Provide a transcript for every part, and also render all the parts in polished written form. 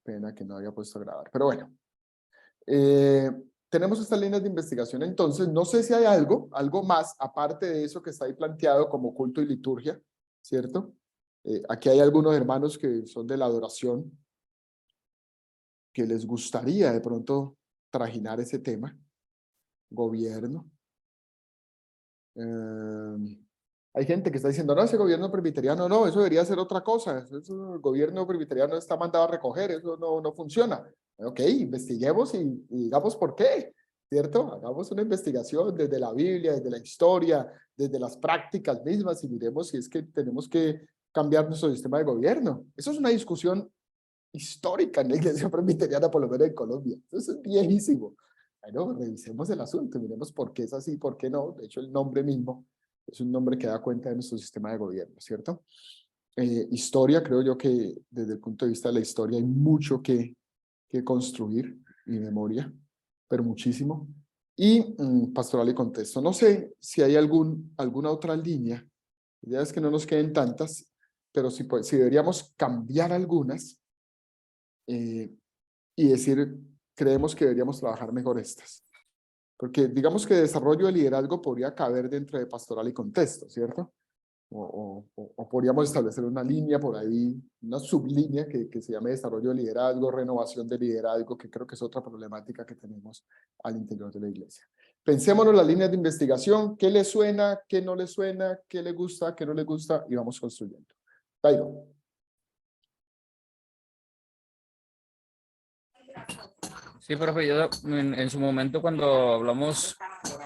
pena que no había puesto a grabar, pero bueno. Tenemos estas líneas de investigación, entonces, no sé si hay algo más, aparte de eso que está ahí planteado como culto y liturgia, ¿cierto? Aquí hay algunos hermanos que son de la adoración, que les gustaría de pronto trajinar ese tema. Gobierno. Hay gente que está diciendo, no, ese gobierno presbiteriano no, eso debería ser otra cosa, eso, el gobierno presbiteriano está mandado a recoger, eso no funciona. Ok, investiguemos y digamos por qué, ¿cierto? Hagamos una investigación desde la Biblia, desde la historia, desde las prácticas mismas y miremos si es que tenemos que cambiar nuestro sistema de gobierno. Eso es una discusión histórica en la iglesia presbiteriana, por lo menos en Colombia. Eso es viejísimo. Bueno, revisemos el asunto, miremos por qué es así, por qué no. De hecho, el nombre mismo es un nombre que da cuenta de nuestro sistema de gobierno, ¿cierto? Historia, creo yo que desde el punto de vista de la historia hay mucho que construir, y memoria, pero muchísimo. Y pastoral y contexto. No sé si hay alguna otra línea, ya es que no nos queden tantas, pero si deberíamos cambiar algunas y decir, creemos que deberíamos trabajar mejor estas. Porque digamos que desarrollo de liderazgo podría caber dentro de pastoral y contexto, ¿cierto? O podríamos establecer una línea por ahí, una sublínea que se llame desarrollo de liderazgo, renovación de liderazgo, que creo que es otra problemática que tenemos al interior de la iglesia. Pensémonos las líneas de investigación, qué le suena, qué no le suena, qué le gusta, qué no le gusta, y vamos construyendo. Tairo. Sí, profe, yo en su momento cuando hablamos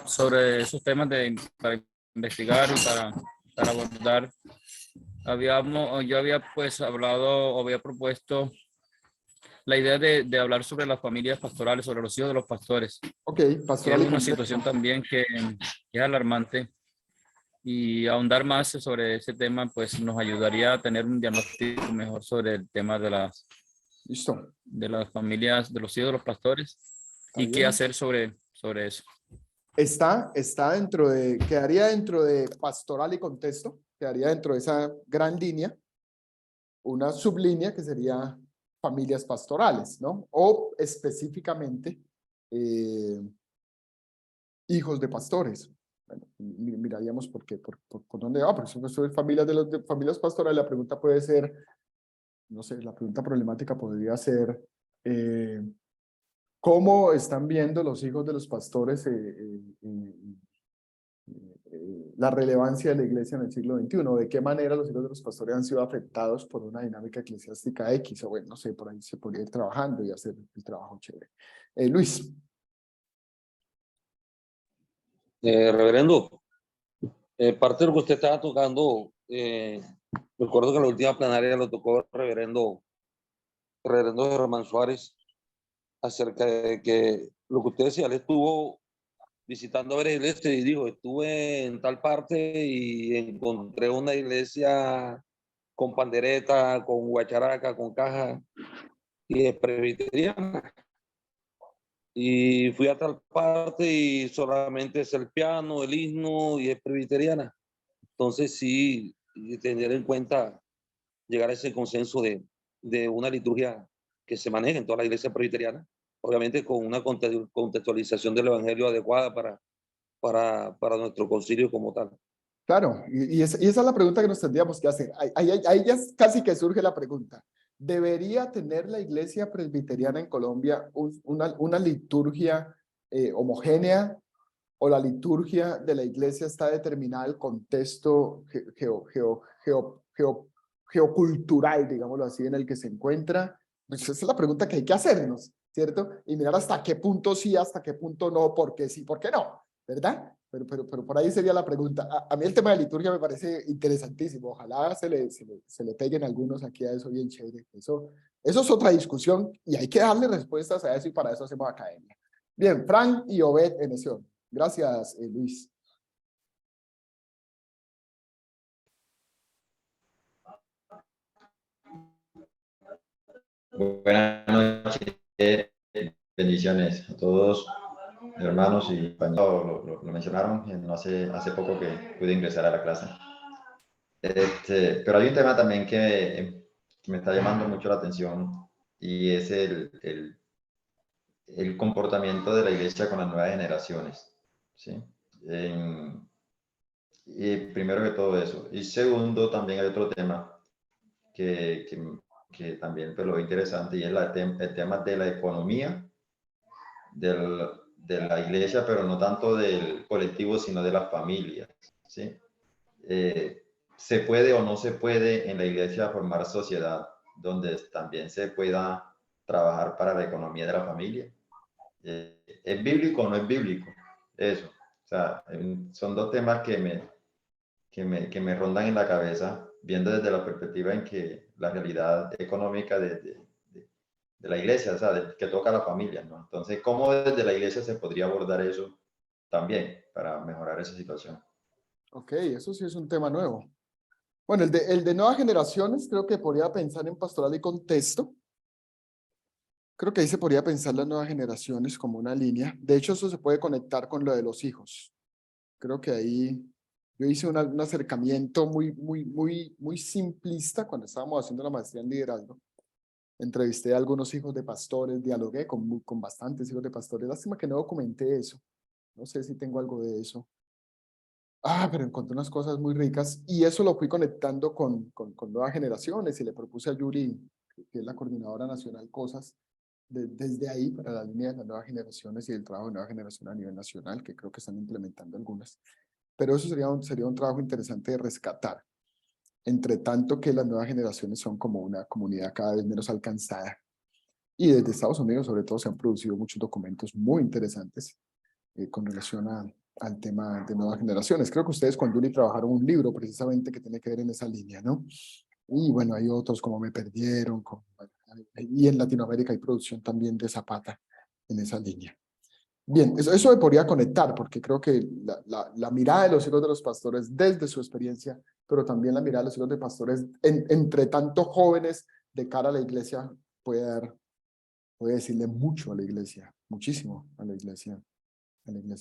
sobre esos temas para investigar y para abordar, yo había pues hablado o había propuesto la idea de hablar sobre las familias pastorales, sobre los hijos de los pastores, Ok, que es pastoral y una contexto. situación también que es alarmante, y ahondar más sobre ese tema pues nos ayudaría a tener un diagnóstico mejor sobre el tema Listo. de las familias, de los hijos de los pastores y qué hacer sobre eso. Está dentro quedaría dentro de pastoral y contexto, quedaría dentro de esa gran línea, una sublínea que sería familias pastorales, ¿no? O específicamente hijos de pastores. Bueno, miraríamos por qué, por dónde va, porque si no son familias de familias pastorales, la pregunta puede ser, no sé, la pregunta problemática podría ser, ¿cómo están viendo los hijos de los pastores la relevancia de la iglesia en el siglo XXI? ¿De qué manera los hijos de los pastores han sido afectados por una dinámica eclesiástica X? O bueno, no sé, por ahí se podría ir trabajando y hacer el trabajo chévere. Luis. Reverendo, parte de lo que usted estaba tocando, recuerdo que en la última plenaria lo tocó el reverendo Germán Suárez, acerca de que lo que usted decía, él estuvo visitando varias iglesias y dijo, estuve en tal parte y encontré una iglesia con pandereta, con guacharaca, con caja, y es presbiteriana. Y fui a tal parte y solamente es el piano, el himno y es presbiteriana. Entonces sí, tener en cuenta llegar a ese consenso de una liturgia que se maneje en toda la iglesia presbiteriana, obviamente con una contextualización del evangelio adecuada para nuestro concilio como tal. Claro, y esa es la pregunta que nos tendríamos que hacer. Ahí ya casi que surge la pregunta. ¿Debería tener la iglesia presbiteriana en Colombia una liturgia homogénea, o la liturgia de la iglesia está determinada el contexto geocultural, digámoslo así, en el que se encuentra? Pues esa es la pregunta que hay que hacernos, ¿cierto? Y mirar hasta qué punto sí, hasta qué punto no, por qué sí, por qué no, ¿verdad? Pero por ahí sería la pregunta. A mí el tema de liturgia me parece interesantísimo. Ojalá se le peguen algunos aquí a eso bien chévere. Eso es otra discusión y hay que darle respuestas a eso y para eso hacemos academia. Bien, Frank y Obed en ese orden. Gracias, Luis. Buenas noches, bendiciones a todos, hermanos y compañeros. Lo mencionaron no hace poco que pude ingresar a la clase. Pero hay un tema también que me está llamando mucho la atención y es el comportamiento de la iglesia con las nuevas generaciones, ¿sí? Y primero que todo eso. Y segundo, también hay otro tema que también pues, lo veo interesante, y es el tema de la economía de la iglesia, pero no tanto del colectivo, sino de las familias, ¿sí? ¿Se puede o no se puede en la iglesia formar sociedad donde también se pueda trabajar para la economía de la familia? ¿Es bíblico o no es bíblico? Eso. O sea, son dos temas que me rondan en la cabeza, viendo desde la perspectiva en que la realidad económica de la iglesia, o sea, que toca a la familia, ¿no? Entonces, ¿cómo desde la iglesia se podría abordar eso también para mejorar esa situación? Ok, eso sí es un tema nuevo. Bueno, el de nuevas generaciones, creo que podría pensar en pastoral y contexto. Creo que ahí se podría pensar las nuevas generaciones como una línea. De hecho, eso se puede conectar con lo de los hijos. Creo que ahí yo hice un acercamiento muy simplista cuando estábamos haciendo la maestría en liderazgo. Entrevisté a algunos hijos de pastores, dialogué con bastantes hijos de pastores. Lástima que no documenté eso. No sé si tengo algo de eso. Pero encontré unas cosas muy ricas y eso lo fui conectando con nuevas generaciones y le propuse a Yuri, que es la coordinadora nacional, cosas desde ahí para la línea de las nuevas generaciones y el trabajo de nueva generación a nivel nacional, que creo que están implementando algunas. Pero eso sería un trabajo interesante de rescatar, entre tanto que las nuevas generaciones son como una comunidad cada vez menos alcanzada. Y desde Estados Unidos, sobre todo, se han producido muchos documentos muy interesantes con relación al tema de nuevas generaciones. Creo que ustedes con Yuri trabajaron un libro precisamente que tiene que ver en esa línea, ¿no? Y bueno, hay otros como Me Perdieron, y en Latinoamérica hay producción también de Zapata en esa línea. Bien, eso me podría conectar, porque creo que la mirada de los hijos de los pastores desde su experiencia, pero también la mirada de los hijos de pastores entre tanto jóvenes de cara a la iglesia puede decirle mucho a la iglesia, muchísimo a la iglesia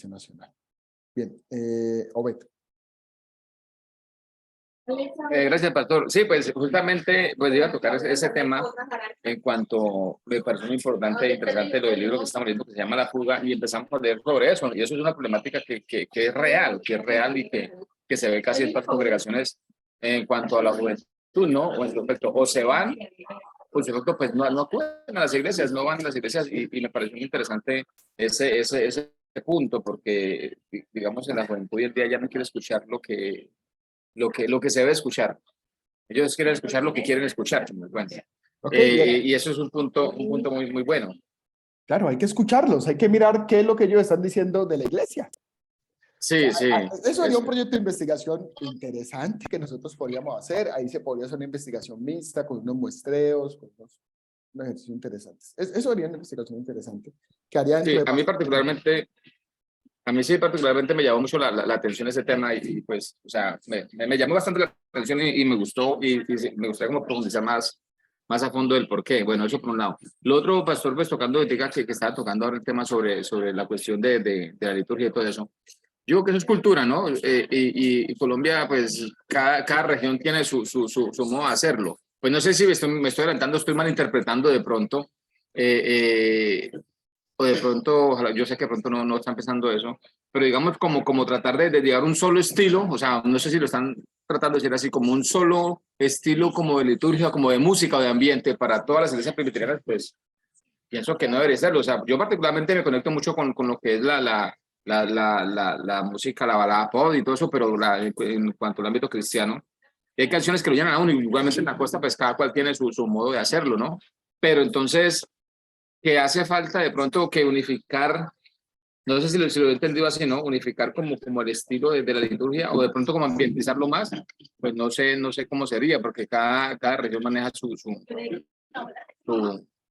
nacional. Bien, Obed. Gracias, pastor. Sí, pues justamente pues iba a tocar ese tema en cuanto me pareció muy importante e interesante lo del libro que estamos leyendo que se llama La Fuga y empezamos a leer sobre eso y eso es una problemática que es real, y que se ve casi en todas las congregaciones en cuanto a la juventud, ¿no? O en su efecto, o se van, o en su efecto, pues no acuden a las iglesias, no van a las iglesias y me pareció muy interesante ese punto porque, digamos, en la juventud hoy en día ya no quiere escuchar lo que se debe escuchar. Ellos quieren escuchar lo que quieren escuchar, me cuenta. Okay, Y eso es un punto muy bueno. claro, hay que escucharlos, hay que mirar qué es lo que ellos están diciendo de la iglesia. Sí, sí. Eso sería un proyecto de investigación interesante que nosotros podríamos hacer. Ahí se podría hacer una investigación mixta con unos muestreos, con unos ejercicios interesantes. Eso sería una investigación interesante que haría dentro Sí, de... a mí sí particularmente me llamó mucho la atención ese tema y pues, o sea, me llamó bastante la atención y me gustó y sí, me gustaría como profundizar más a fondo del por qué. Bueno, eso por un lado. Lo otro, pastor, pues tocando, diga que estaba tocando ahora el tema sobre la cuestión de la liturgia y todo eso. Yo creo que eso es cultura, ¿no? Y Colombia, pues cada región tiene su modo de hacerlo. Pues no sé si me estoy adelantando, estoy malinterpretando de pronto. O de pronto, ojalá, yo sé que de pronto no está empezando eso, pero digamos como tratar de llegar a un solo estilo, o sea, no sé si lo están tratando de decir así, como un solo estilo como de liturgia, como de música o de ambiente para todas las iglesias presbiterianas, pues pienso que no debería serlo. O sea, yo particularmente me conecto mucho con lo que es la música, la balada pop y todo eso, pero en cuanto al ámbito cristiano, hay canciones que lo llaman a uno, y igualmente en la costa, pues cada cual tiene su modo de hacerlo, ¿no? Pero entonces que hace falta de pronto que unificar, no sé si lo he entendido así, ¿no? Unificar como el estilo de la liturgia o de pronto como ambientizarlo más, pues no sé cómo sería, porque cada región maneja su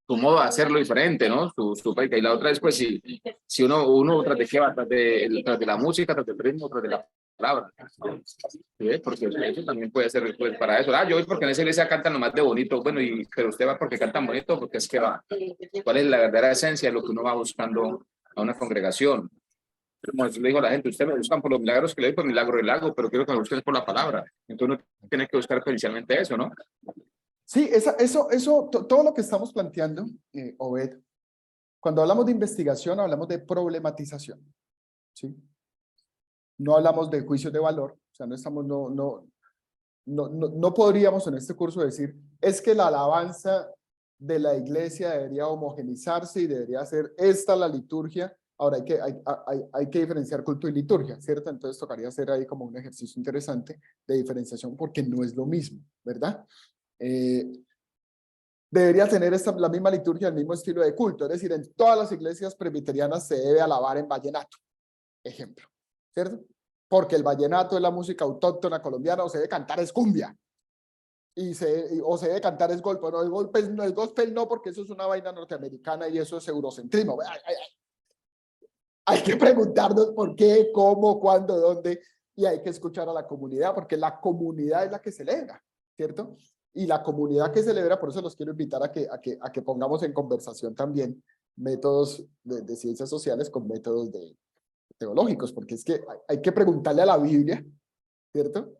modo de hacerlo diferente, ¿no? Su práctica. Y la otra es, pues, si uno tras de qué va, tras de la música, tras del ritmo, tras de la palabra. ¿Sí? Porque eso también puede ser pues, para eso. Yo voy porque en esa iglesia cantan lo más de bonito. Bueno, pero usted va porque cantan bonito, porque es que va. ¿Cuál es la verdadera esencia de lo que uno va buscando a una congregación? Como le digo a la gente, ustedes me buscan por los milagros que le doy, por milagro del lago, pero quiero que me busquen por la palabra. Entonces uno tiene que buscar precisamente eso, ¿no? Sí, todo lo que estamos planteando, Obed, cuando hablamos de investigación, hablamos de problematización, ¿sí? No hablamos de juicios de valor, o sea, no podríamos en este curso decir, es que la alabanza de la iglesia debería homogenizarse y debería ser esta la liturgia. Ahora hay que diferenciar culto y liturgia, ¿cierto? Entonces tocaría hacer ahí como un ejercicio interesante de diferenciación porque no es lo mismo, ¿verdad? Debería tener la misma liturgia, el mismo estilo de culto, es decir, en todas las iglesias presbiterianas se debe alabar en vallenato, ejemplo, ¿cierto? Porque el vallenato es la música autóctona colombiana, o se debe cantar es cumbia, o se debe cantar es gospel, no, el gospel no, porque eso es una vaina norteamericana y eso es eurocentrismo. Hay que preguntarnos por qué, cómo, cuándo, dónde, y hay que escuchar a la comunidad, porque la comunidad es la que celebra, ¿cierto? Y la comunidad que celebra, por eso los quiero invitar a que pongamos en conversación también métodos de ciencias sociales con métodos teológicos, porque es que hay que preguntarle a la Biblia, ¿cierto?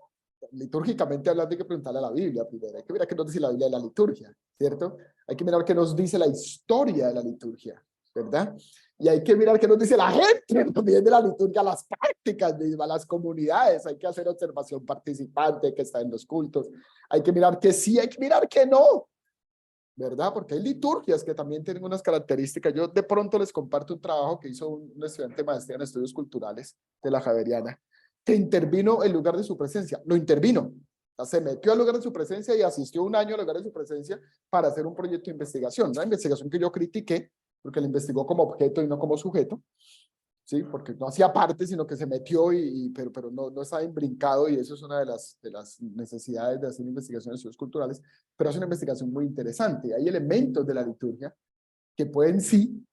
Litúrgicamente hablando hay que preguntarle a la Biblia primero, hay que mirar qué nos dice la Biblia de la liturgia, ¿cierto? Hay que mirar qué nos dice la historia de la liturgia, ¿verdad? Y hay que mirar qué nos dice la gente también de la liturgia, las prácticas mismas, las comunidades, hay que hacer observación participante que está en los cultos, hay que mirar que sí, hay que mirar que no, ¿verdad? Porque hay liturgias que también tienen unas características. Yo de pronto les comparto un trabajo que hizo un estudiante de maestría en estudios culturales de la Javeriana, que intervino en lugar de su presencia, lo intervino. O sea, se metió al lugar de su presencia y asistió un año al lugar de su presencia para hacer un proyecto de investigación, una investigación que yo critiqué, porque la investigó como objeto y no como sujeto, ¿sí? Porque no hacía parte, sino que se metió, pero no estaba imbrincado, y eso es una de las necesidades de hacer investigación en estudios culturales, pero es una investigación muy interesante. Hay elementos de la liturgia que pueden sí,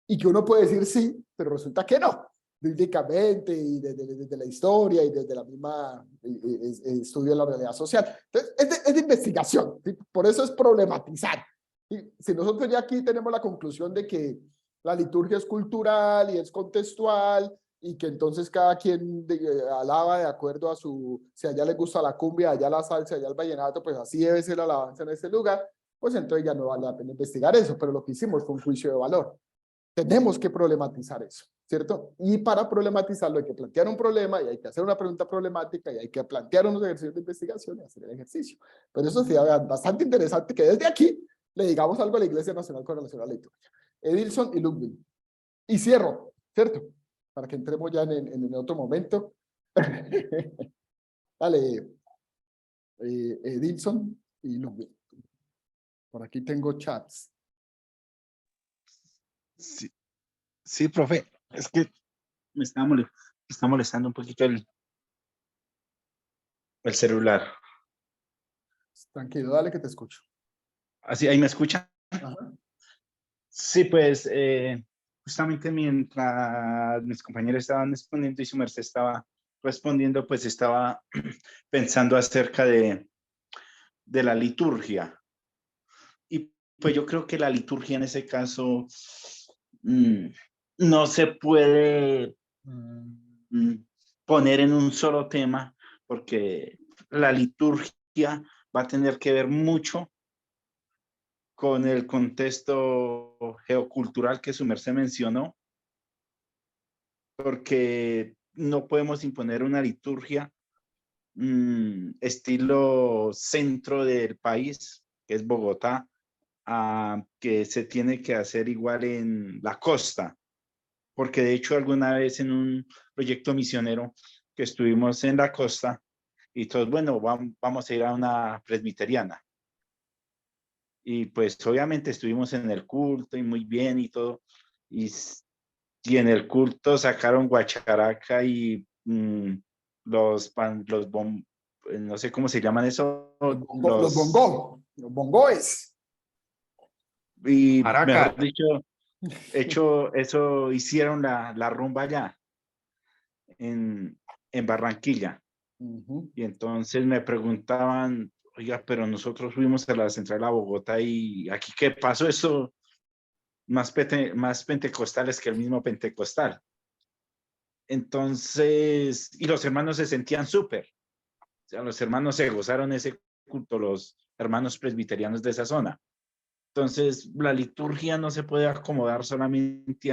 y que uno puede decir sí, pero resulta que no, bíblicamente y desde la historia y desde la misma estudio de la realidad social. Entonces, es de investigación, ¿sí? Por eso es problematizar. ¿Sí? Si nosotros ya aquí tenemos la conclusión de que la liturgia es cultural y es contextual, y que entonces cada quien alaba de acuerdo a si allá le gusta la cumbia, allá la salsa, allá el vallenato, pues así debe ser la alabanza en ese lugar, pues entonces ya no vale la pena investigar eso, pero lo que hicimos fue un juicio de valor. Tenemos que problematizar eso, ¿cierto? Y para problematizarlo hay que plantear un problema y hay que hacer una pregunta problemática y hay que plantear unos ejercicios de investigación y hacer el ejercicio. Pero eso sería bastante interesante que desde aquí le digamos algo a la Iglesia Nacional con relación a la liturgia. Edilson y Ludwig. Y cierro, ¿cierto? Para que entremos ya en otro momento. Dale, Edilson y Ludwig. Por aquí tengo chats. Sí, sí, profe, es que está molestando un poquito el celular. Tranquilo, dale que te escucho. Así, ¿ahí me escucha? Ajá. Sí, pues justamente mientras mis compañeros estaban respondiendo y su merced estaba respondiendo, pues estaba pensando acerca de la liturgia. Y pues yo creo que la liturgia en ese caso no se puede poner en un solo tema, porque la liturgia va a tener que ver mucho con el contexto geocultural que su merced mencionó, porque no podemos imponer una liturgia estilo centro del país, que es Bogotá, que se tiene que hacer igual en la costa, porque de hecho alguna vez en un proyecto misionero que estuvimos en la costa y todos, bueno, vamos a ir a una presbiteriana. Y pues obviamente estuvimos en el culto y muy bien y todo, y en el culto sacaron guacharaca y no sé cómo se llaman eso, Los bongoes. y Maraca. mejor dicho, eso hicieron la rumba allá en Barranquilla. Y entonces me preguntaban, oiga, pero nosotros fuimos a la central a Bogotá y aquí qué pasó, eso más pentecostales que el mismo pentecostal. Entonces, y los hermanos se sentían súper, o sea, los hermanos se gozaron ese culto, los hermanos presbiterianos de esa zona. Entonces, la liturgia no se puede acomodar solamente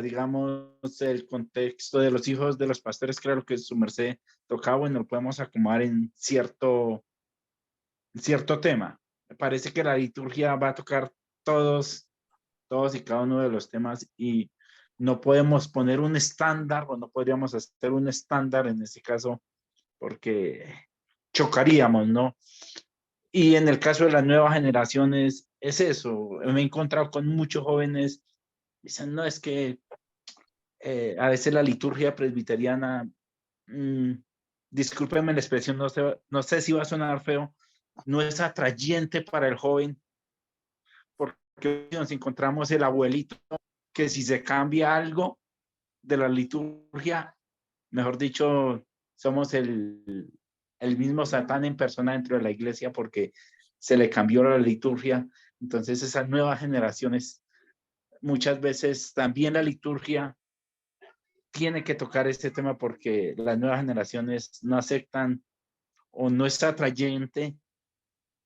digamos, el contexto de los hijos de los pastores. Claro que su merced tocaba, bueno, lo podemos acomodar en cierto tema. Me parece que la liturgia va a tocar todos y cada uno de los temas, y no podemos poner un estándar, o no podríamos hacer un estándar en este caso, porque chocaríamos, ¿no? Y en el caso de las nuevas generaciones, es eso. Me he encontrado con muchos jóvenes, dicen, no, es que a veces la liturgia presbiteriana, discúlpenme la expresión, no sé si va a sonar feo, no es atrayente para el joven, porque nos encontramos el abuelito que si se cambia algo de la liturgia, mejor dicho, somos el mismo Satán en persona dentro de la iglesia, porque se le cambió la liturgia. Entonces esas nuevas generaciones, muchas veces también la liturgia tiene que tocar este tema, porque las nuevas generaciones no aceptan o no es atrayente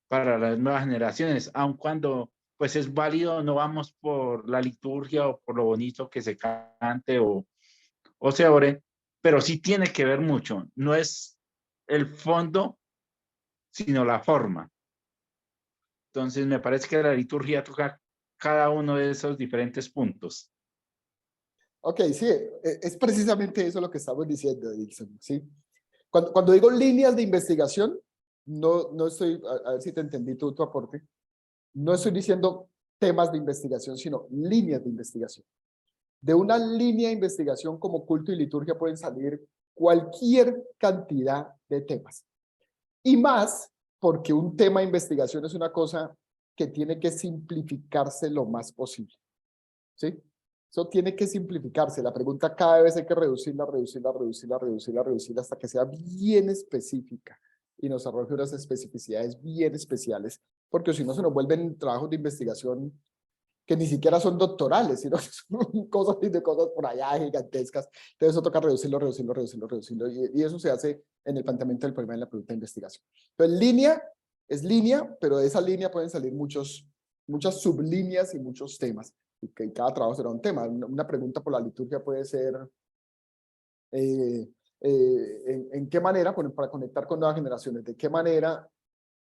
para las nuevas generaciones, aun cuando pues es válido, no vamos por la liturgia o por lo bonito que se cante o se ore, pero sí tiene que ver mucho. No es el fondo, sino la forma. Entonces me parece que la liturgia toca cada uno de esos diferentes puntos. Ok, sí, es precisamente eso lo que estamos diciendo, Edilson, ¿sí? Cuando digo líneas de investigación, no estoy, a ver si te entendí tu aporte, no estoy diciendo temas de investigación, sino líneas de investigación. De una línea de investigación como culto y liturgia pueden salir cualquier cantidad de temas. Y más porque un tema de investigación es una cosa que tiene que simplificarse lo más posible, ¿sí? Eso tiene que simplificarse. La pregunta cada vez hay que reducirla hasta que sea bien específica y nos arroje unas especificidades bien especiales, porque si no se nos vuelven trabajos de investigación que ni siquiera son doctorales, sino que son cosas por allá gigantescas. Entonces eso toca reducirlo, y eso se hace en el planteamiento del problema en la pregunta de investigación. Entonces línea es línea, pero de esa línea pueden salir muchas sublíneas y muchos temas, y que cada trabajo será un tema. Una pregunta por la liturgia puede ser ¿en qué manera, para conectar con nuevas generaciones, de qué manera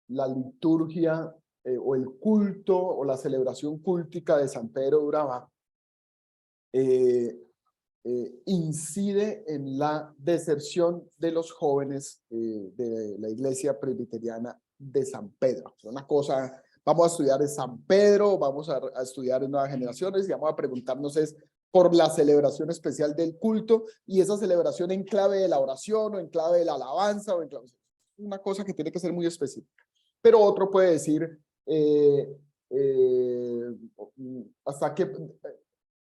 la liturgia o el culto o la celebración cúltica de San Pedro de Urabá incide en la deserción de los jóvenes de la iglesia presbiteriana de San Pedro? Es una cosa, vamos a estudiar en San Pedro, vamos a estudiar en nuevas generaciones, y vamos a preguntarnos por la celebración especial del culto, y esa celebración en clave de la oración o en clave de la alabanza, una cosa que tiene que ser muy específica. Pero otro puede decir hasta qué,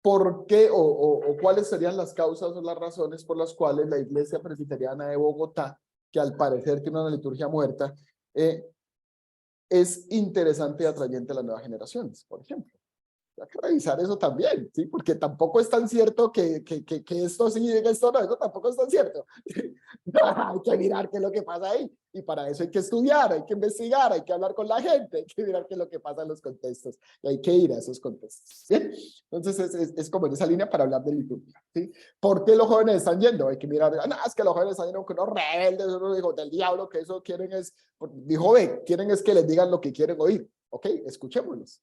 por qué o cuáles serían las causas o las razones por las cuales la iglesia presbiteriana de Bogotá, que al parecer tiene una liturgia muerta, es interesante y atrayente a las nuevas generaciones, por ejemplo. Hay que revisar eso también, ¿sí? Porque tampoco es tan cierto que esto sí, esto no, eso tampoco es tan cierto. Hay que mirar qué es lo que pasa ahí, y para eso hay que estudiar, hay que investigar, hay que hablar con la gente, hay que mirar qué es lo que pasa en los contextos, y hay que ir a esos contextos, ¿sí? Entonces es como en esa línea para hablar de liturgia, ¿sí? ¿Por qué los jóvenes están yendo? Hay que mirar, no, es que los jóvenes están yendo con unos rebeldes, unos hijos del diablo, que eso quieren es, dijo, quieren es que les digan lo que quieren oír. Ok, escuchémoslos.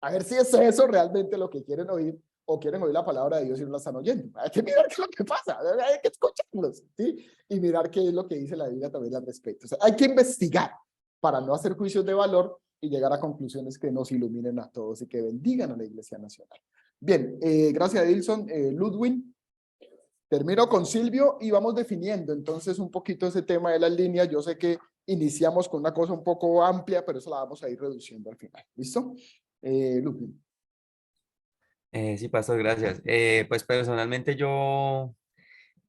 A ver si es eso realmente lo que quieren oír, o quieren oír la palabra de Dios y no la están oyendo. Hay que mirar qué es lo que pasa, hay que escucharlos, ¿sí? Y mirar qué es lo que dice la Biblia también al respecto. O sea, hay que investigar para no hacer juicios de valor y llegar a conclusiones que nos iluminen a todos y que bendigan a la Iglesia Nacional. Bien, gracias Edilson. Ludwig. Termino con Silvio y vamos definiendo entonces un poquito ese tema de las líneas. Yo sé que iniciamos con una cosa un poco amplia, pero eso la vamos a ir reduciendo al final. ¿Listo? Ludwig. Sí, pastor, gracias. Pues personalmente yo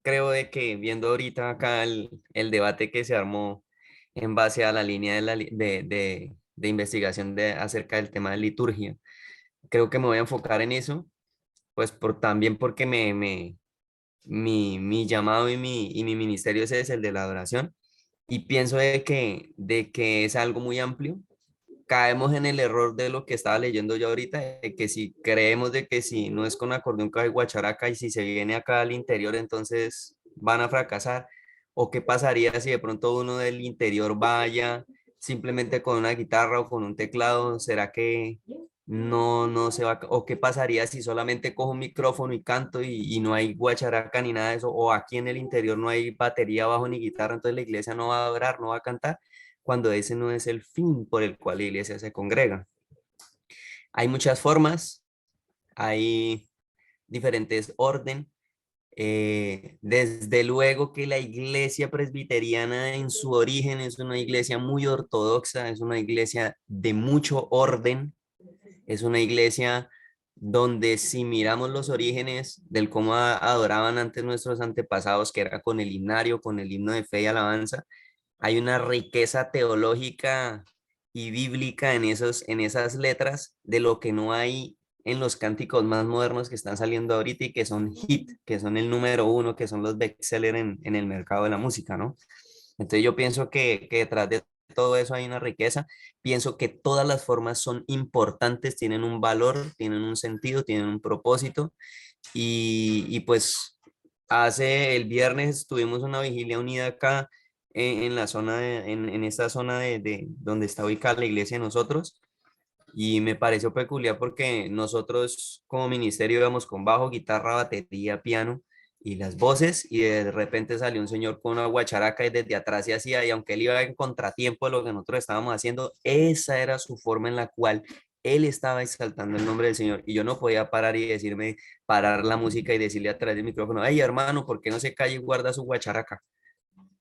creo de que viendo ahorita acá el debate que se armó en base a la línea de investigación acerca del tema de liturgia, creo que me voy a enfocar en eso, pues también porque mi llamado y mi ministerio ese es el de la adoración. y pienso de que es algo muy amplio. Caemos en el error de lo que estaba leyendo yo ahorita, de que si creemos de que si no es con acordeón, caja y guacharaca, y si se viene acá al interior, entonces van a fracasar. ¿O qué pasaría si de pronto uno del interior vaya simplemente con una guitarra o con un teclado? ¿Será que no se va? ¿O qué pasaría si solamente cojo un micrófono y canto y no hay guacharaca ni nada de eso? ¿O aquí en el interior no hay batería, bajo ni guitarra, entonces la iglesia no va a adorar, no va a cantar, cuando ese no es el fin por el cual la iglesia se congrega? Hay muchas formas, hay diferentes orden. Desde luego que la iglesia presbiteriana en su origen es una iglesia muy ortodoxa, es una iglesia de mucho orden, es una iglesia donde si miramos los orígenes del cómo adoraban antes nuestros antepasados, que era con el himnario, con el himno de fe y alabanza, hay una riqueza teológica y bíblica en esas letras de lo que no hay en los cánticos más modernos que están saliendo ahorita y que son hit, que son el número uno, que son los bestseller en el mercado de la música, ¿no? Entonces yo pienso que detrás de todo eso hay una riqueza. Pienso que todas las formas son importantes, tienen un valor, tienen un sentido, tienen un propósito. Y pues hace el viernes tuvimos una vigilia unida acá en la zona en esta zona de donde está ubicada la iglesia de nosotros, y me pareció peculiar porque nosotros como ministerio íbamos con bajo, guitarra, batería, piano y las voces, y de repente salió un señor con una guacharaca y desde atrás se hacía, y aunque él iba en contratiempo de lo que nosotros estábamos haciendo, esa era su forma en la cual él estaba exaltando el nombre del Señor, y yo no podía parar y decirme, parar la música y decirle a través del micrófono: hey hermano, ¿por qué no se calla y guarda su guacharaca?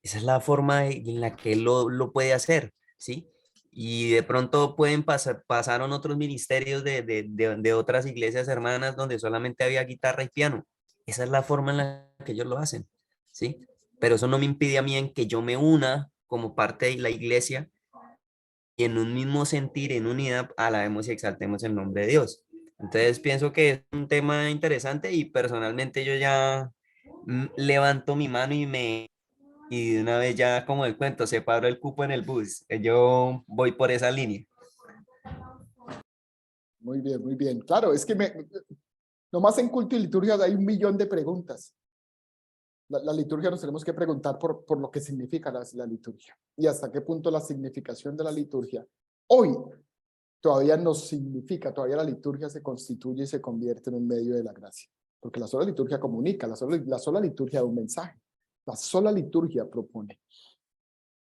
Esa es la forma en la que él lo puede hacer, ¿sí? Y de pronto pueden pasar, pasaron otros ministerios de otras iglesias hermanas donde solamente había guitarra y piano. Esa es la forma en la que ellos lo hacen, ¿sí? Pero eso no me impide a mí en que yo me una como parte de la iglesia y en un mismo sentir, en unidad, alabemos y exaltemos el nombre de Dios. Entonces pienso que es un tema interesante, y personalmente yo ya levanto mi mano y de una vez ya, como el cuento, separo el cupo en el bus. Yo voy por esa línea. Muy bien, muy bien. Claro, es que nomás en culto y liturgia hay 1.000.000 de preguntas. La liturgia nos tenemos que preguntar por lo que significa la liturgia y hasta qué punto la significación de la liturgia hoy todavía no significa, todavía la liturgia se constituye y se convierte en un medio de la gracia. Porque la sola liturgia comunica, la sola liturgia da un mensaje, la sola liturgia propone.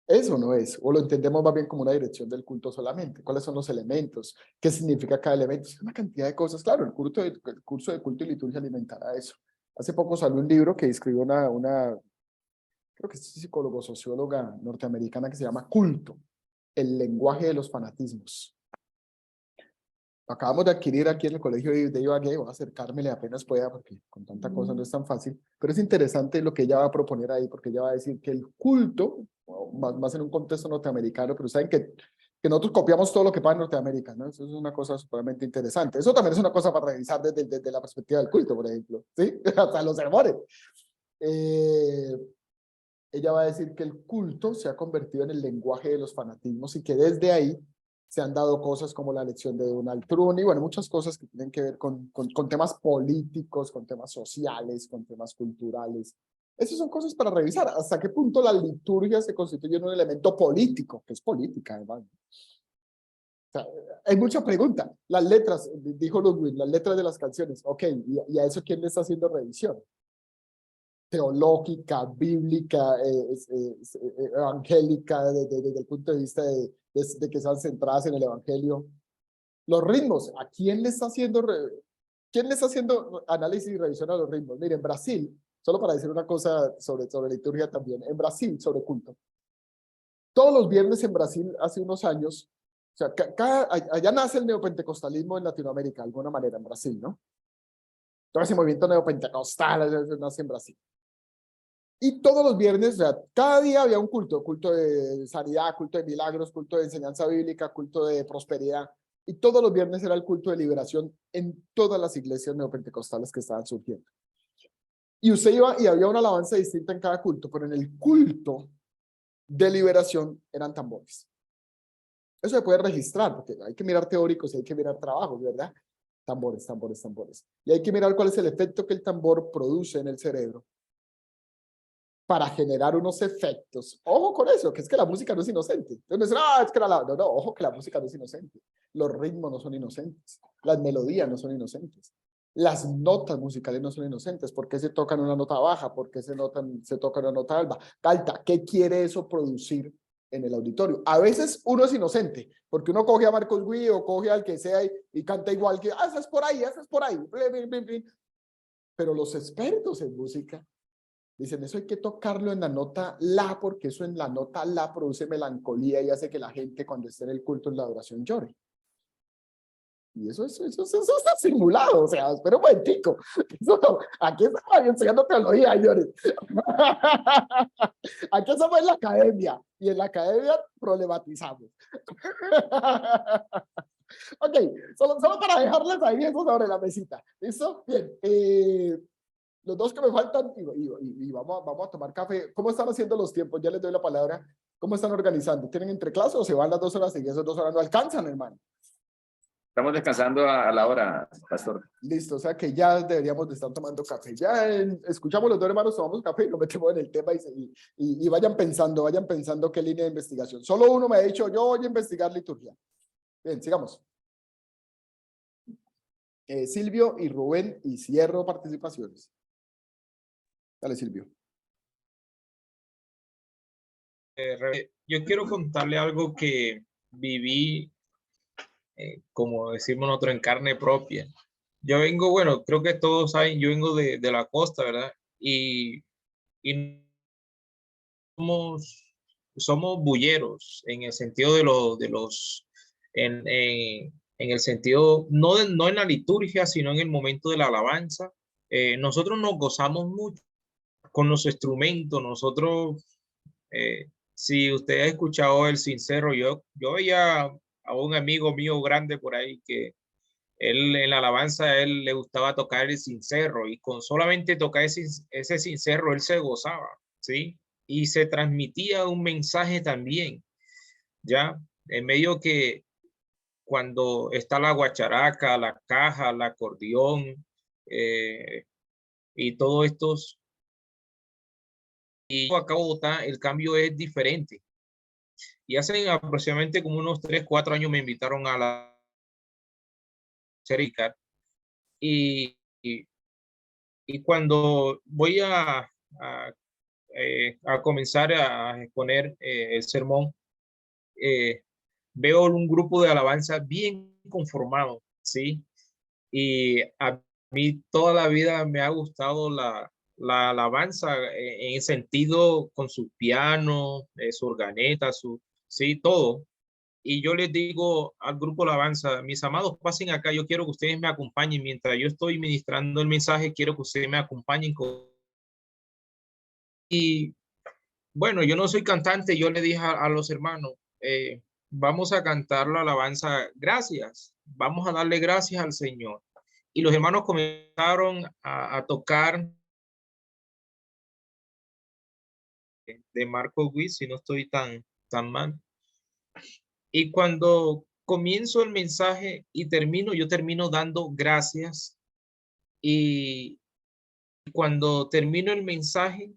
Eso no es, o lo entendemos más bien como una dirección del culto solamente. ¿Cuáles son los elementos? ¿Qué significa cada elemento? Es una cantidad de cosas. Claro, el curso de culto y liturgia alimentará eso. Hace poco salió un libro que escribió creo que es psicólogo, socióloga norteamericana, que se llama Culto, el lenguaje de los fanatismos. Lo acabamos de adquirir aquí en el colegio de Ibagué, voy a acercármele apenas pueda porque con tanta cosa no es tan fácil, pero es interesante lo que ella va a proponer ahí, porque ella va a decir que el culto, más en un contexto norteamericano, pero saben que nosotros copiamos todo lo que pasa en Norteamérica, ¿no? Eso es una cosa supremamente interesante. Eso también es una cosa para revisar desde la perspectiva del culto, por ejemplo, ¿sí? Hasta los sermones. Ella va a decir que el culto se ha convertido en el lenguaje de los fanatismos y que desde ahí se han dado cosas como la elección de Donald Trump y bueno, muchas cosas que tienen que ver con temas políticos, con temas sociales, con temas culturales. Esas son cosas para revisar. ¿Hasta qué punto la liturgia se constituye en un elemento político? Que es política, además. O sea, hay mucha pregunta. Las letras, dijo Ludwig, las letras de las canciones. Ok, ¿y a eso quién le está haciendo revisión? Teológica, bíblica, evangélica, desde el punto de vista de que sean centradas en el evangelio. Los ritmos, ¿a quién le está haciendo, análisis y revisión a los ritmos? Miren, en Brasil, solo para decir una cosa sobre liturgia también, en Brasil, sobre culto. Todos los viernes en Brasil, hace unos años, o sea, allá nace el neopentecostalismo en Latinoamérica, de alguna manera, en Brasil, ¿no? Todo ese movimiento neopentecostal nace en Brasil. Y todos los viernes, o sea, cada día había un culto de sanidad, culto de milagros, culto de enseñanza bíblica, culto de prosperidad. Y todos los viernes era el culto de liberación en todas las iglesias neopentecostales que estaban surgiendo. Y usted iba y había una alabanza distinta en cada culto, pero en el culto de liberación eran tambores. Eso se puede registrar, porque hay que mirar teóricos y hay que mirar trabajos, ¿verdad? Tambores, tambores, tambores. Y hay que mirar cuál es el efecto que el tambor produce en el cerebro para generar unos efectos. Ojo con eso, que es que la música no es inocente. Entonces, es que no, ojo que la música no es inocente. Los ritmos no son inocentes. Las melodías no son inocentes. Las notas musicales no son inocentes. ¿Por qué se tocan una nota baja? ¿Por qué se toca una nota alta? ¿Qué quiere eso producir en el auditorio? A veces uno es inocente, porque uno coge a Marcos Witt o coge al que sea y canta igual que, esa es por ahí, esa es por ahí. Pero los expertos en música dicen, eso hay que tocarlo en la nota la, porque eso en la nota la produce melancolía y hace que la gente cuando esté en el culto, en la adoración, llore. Y eso está simulado, o sea, espera un momentico. Aquí estamos enseñando teología, señores. Aquí estamos en la academia, y en la academia problematizamos. Ok, solo para dejarles ahí eso sobre la mesita. ¿Listo? Bien. Los dos que me faltan, y vamos a tomar café. ¿Cómo están haciendo los tiempos? Ya les doy la palabra. ¿Cómo están organizando? ¿Tienen entre clases o se van las 2 horas y esas 2 horas no alcanzan, hermano? Estamos descansando a la hora, pastor. Listo, o sea que ya deberíamos de estar tomando café. Ya escuchamos los dos hermanos, tomamos café y nos metemos en el tema y vayan pensando qué línea de investigación. Solo uno me ha dicho, yo voy a investigar liturgia. Bien, sigamos. Silvio y Rubén, y cierro participaciones. Dale, Silvio. Yo quiero contarle algo que viví, como decimos nosotros, en carne propia. Yo vengo, bueno, creo que todos saben, yo vengo de la costa, ¿verdad? Y somos bulleros en el sentido en el sentido, no en la liturgia, sino en el momento de la alabanza. Nosotros nos gozamos mucho con los instrumentos. Nosotros, si usted ha escuchado el sincero, yo veía a un amigo mío grande por ahí que él en la alabanza, a él le gustaba tocar el sincero, y con solamente tocar ese sincero él se gozaba, ¿sí? Y se transmitía un mensaje también, ¿ya? En medio que cuando está la guacharaca, la caja, el acordeón, y todo estos, y acá en Bogotá el cambio es diferente. Y hace aproximadamente como unos 3, 4 años me invitaron a la Cericar, y cuando voy a comenzar a exponer el sermón, veo un grupo de alabanza bien conformado, ¿sí? Y a mí toda la vida me ha gustado la alabanza en el sentido con su piano, su organeta, sí, todo. Y yo les digo al grupo alabanza, mis amados, pasen acá, yo quiero que ustedes me acompañen. Mientras yo estoy ministrando el mensaje, quiero que ustedes me acompañen. Y bueno, yo no soy cantante, yo le dije a los hermanos, vamos a cantar la alabanza, gracias, vamos a darle gracias al Señor. Y los hermanos comenzaron a tocar de Marcos Witt, si no estoy tan mal. Y cuando comienzo el mensaje y yo termino dando gracias. Y cuando termino el mensaje,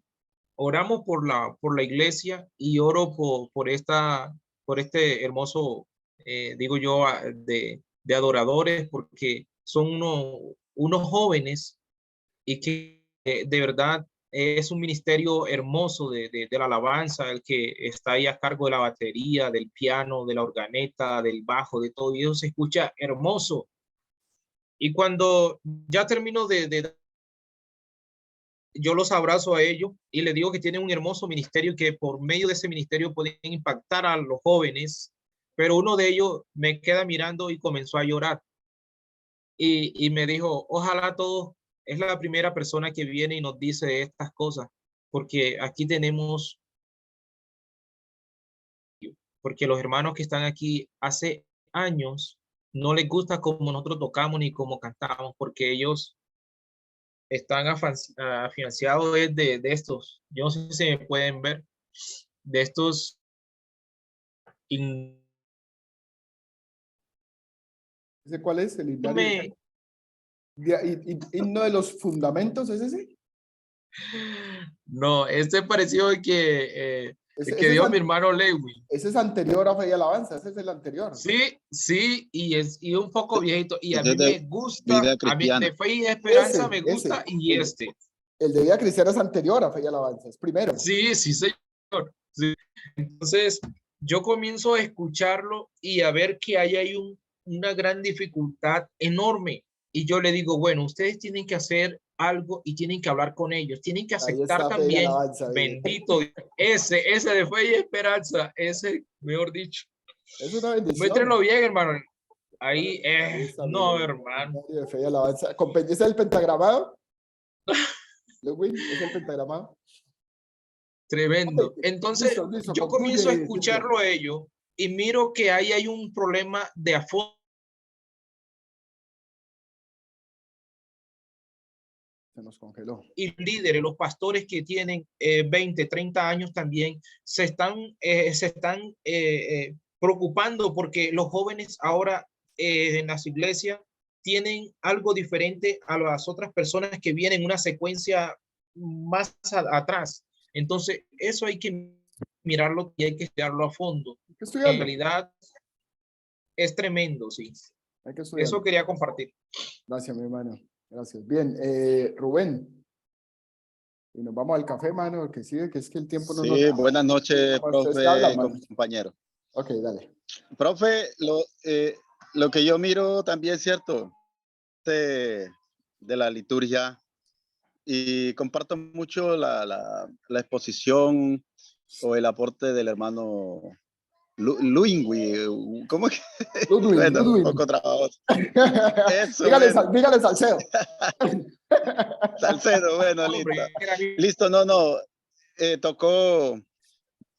oramos por la iglesia, y oro por este hermoso, digo yo, de adoradores, porque son unos jóvenes, y que de verdad es un ministerio hermoso de la alabanza, el que está ahí a cargo de la batería, del piano, de la organeta, del bajo, de todo, y eso se escucha hermoso. Y cuando ya termino yo los abrazo a ellos y les digo que tienen un hermoso ministerio, y que por medio de ese ministerio pueden impactar a los jóvenes, pero uno de ellos me queda mirando y comenzó a llorar. Y me dijo, ojalá todos, es la primera persona que viene y nos dice estas cosas, porque aquí tenemos, porque los hermanos que están aquí hace años no les gusta cómo nosotros tocamos ni cómo cantamos, porque ellos están afianzados de estos. Yo no sé si me pueden ver. de estos in- ¿Ese cuál es? El himnario. me- ¿Himno de los fundamentos es ese? no, este pareció Ese, que ese es, dio mi hermano Lewin. ese es anterior a Fe y Alabanza, ese es el anterior. Sí, sí, y un poco viejito. Y a Ese mí es de me gusta, vida a mí cristiana. de Fe y Esperanza me Ese, gusta, y el, este. el de Vida Cristiana es anterior a Fe y Alabanza, es primero. Sí, sí, señor. Sí. Entonces, yo comienzo a escucharlo y a ver que ahí hay una gran dificultad enorme. Y yo le digo, bueno, ustedes tienen que hacer algo y tienen que hablar con ellos. Tienen que Ahí aceptar está Fe y también, Alabanza. bendito, ese de Fe y Esperanza, ese, mejor dicho. Es una bendición. Muéstrenlo bien, hermano. Ahí, Ahí está, no, mire, hermano. himnario de Fe y Alabanza. ¿Ese es el pentagramado? Lewin, ¿es el pentagramado? Tremendo. Ok, Entonces, listo, yo concluye, comienzo a Silvio. escucharlo a ellos y miro que ahí hay un problema de afondo. Se nos congeló. Y líderes, los pastores que tienen 20, 30 años también se están preocupando porque los jóvenes ahora en las iglesias tienen algo diferente a las otras personas que vienen en una secuencia más atrás. Entonces, eso hay que mirarlo y hay que estudiarlo a fondo. Hay que En estudiarlo. realidad, es tremendo, sí. Hay que estudiarlo. Eso quería compartir. Gracias, mi hermano. Gracias. Bien, Rubén. Y nos vamos al café, mano, porque sí, que es que el tiempo no nos Sí, da. buenas noches, Cuando ustedes profe hablan, y mano. compañero. Ok, dale. Profe, lo que yo miro también, ¿cierto? De la liturgia y comparto mucho la exposición o el aporte del hermano Luingui. ¿Cómo que? Ludwig, Bueno, un Ludwig. poco trabajo. Eso, dígale, bueno. dígale Salcedo. Salcedo, bueno, listo. Hombre, Listo, no. Tocó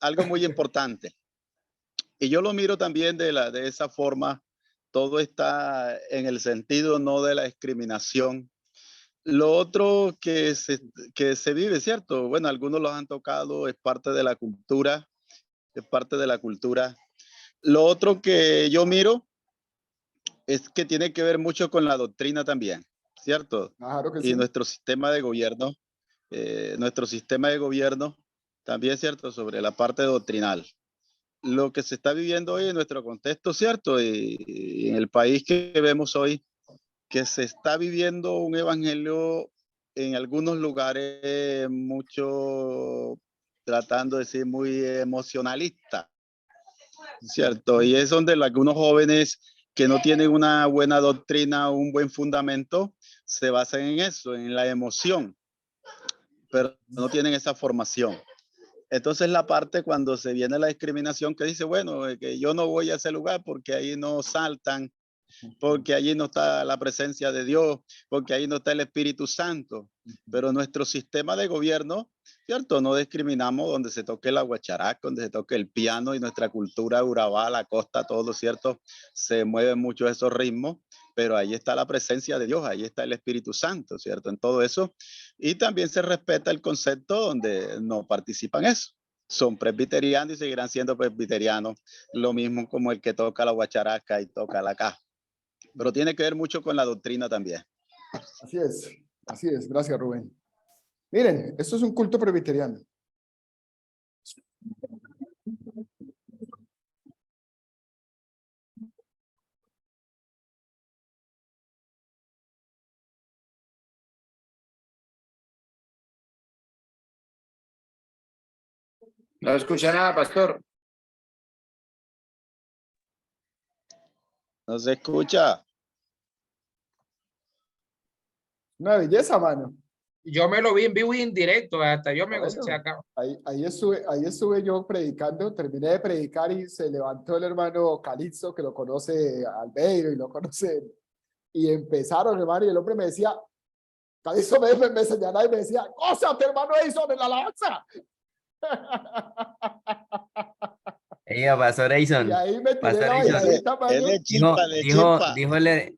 algo muy importante. Y yo lo miro también de esa forma. Todo está en el sentido no de la discriminación. Lo otro que se vive, ¿cierto? Bueno, algunos los han tocado, es parte de la cultura, es parte de la cultura. Lo otro que yo miro es que tiene que ver mucho con la doctrina también, ¿cierto? Claro que Y sí. nuestro sistema de gobierno también, ¿cierto? Sobre la parte doctrinal. Lo que se está viviendo hoy en nuestro contexto, ¿cierto? Y en el país que vemos hoy, que se está viviendo un evangelio en algunos lugares mucho, tratando de ser muy emocionalista, ¿cierto? Y es donde algunos jóvenes que no tienen una buena doctrina, un buen fundamento, se basan en eso, en la emoción, pero no tienen esa formación. Entonces la parte cuando se viene la discriminación que dice, bueno, que yo no voy a ese lugar porque ahí no saltan, porque allí no está la presencia de Dios, porque ahí no está el Espíritu Santo. Pero nuestro sistema de gobierno, ¿cierto? No discriminamos donde se toque la guacharaca, donde se toque el piano, y nuestra cultura Urabá, la costa, todo, ¿cierto? Se mueven mucho esos ritmos, pero ahí está la presencia de Dios, ahí está el Espíritu Santo, ¿cierto? En todo eso. Y también se respeta el concepto donde no participan eso. Son presbiterianos y seguirán siendo presbiterianos, lo mismo como el que toca la guacharaca y toca la caja. Pero tiene que ver mucho con la doctrina también. Así es. Así es. Gracias, Rubén. Miren, esto es un culto presbiteriano. No escucha nada, pastor. No se escucha. Una belleza, mano. yo me lo vi en vivo y en directo, hasta yo me Bueno, gocé acá. ahí estuve yo predicando, terminé de predicar y se levantó el hermano Calixto, que lo conoce Albeiro y lo conoce, y empezaron, hermano, y el hombre me decía, Calixto me señalaba y me decía, ¡gózate, hermano Edison, en la alabanza! Ella, Pastor Edison. Y ahí me tiré Pastor la Edison. bailadita, mano. Es de chimpa, de chimpa.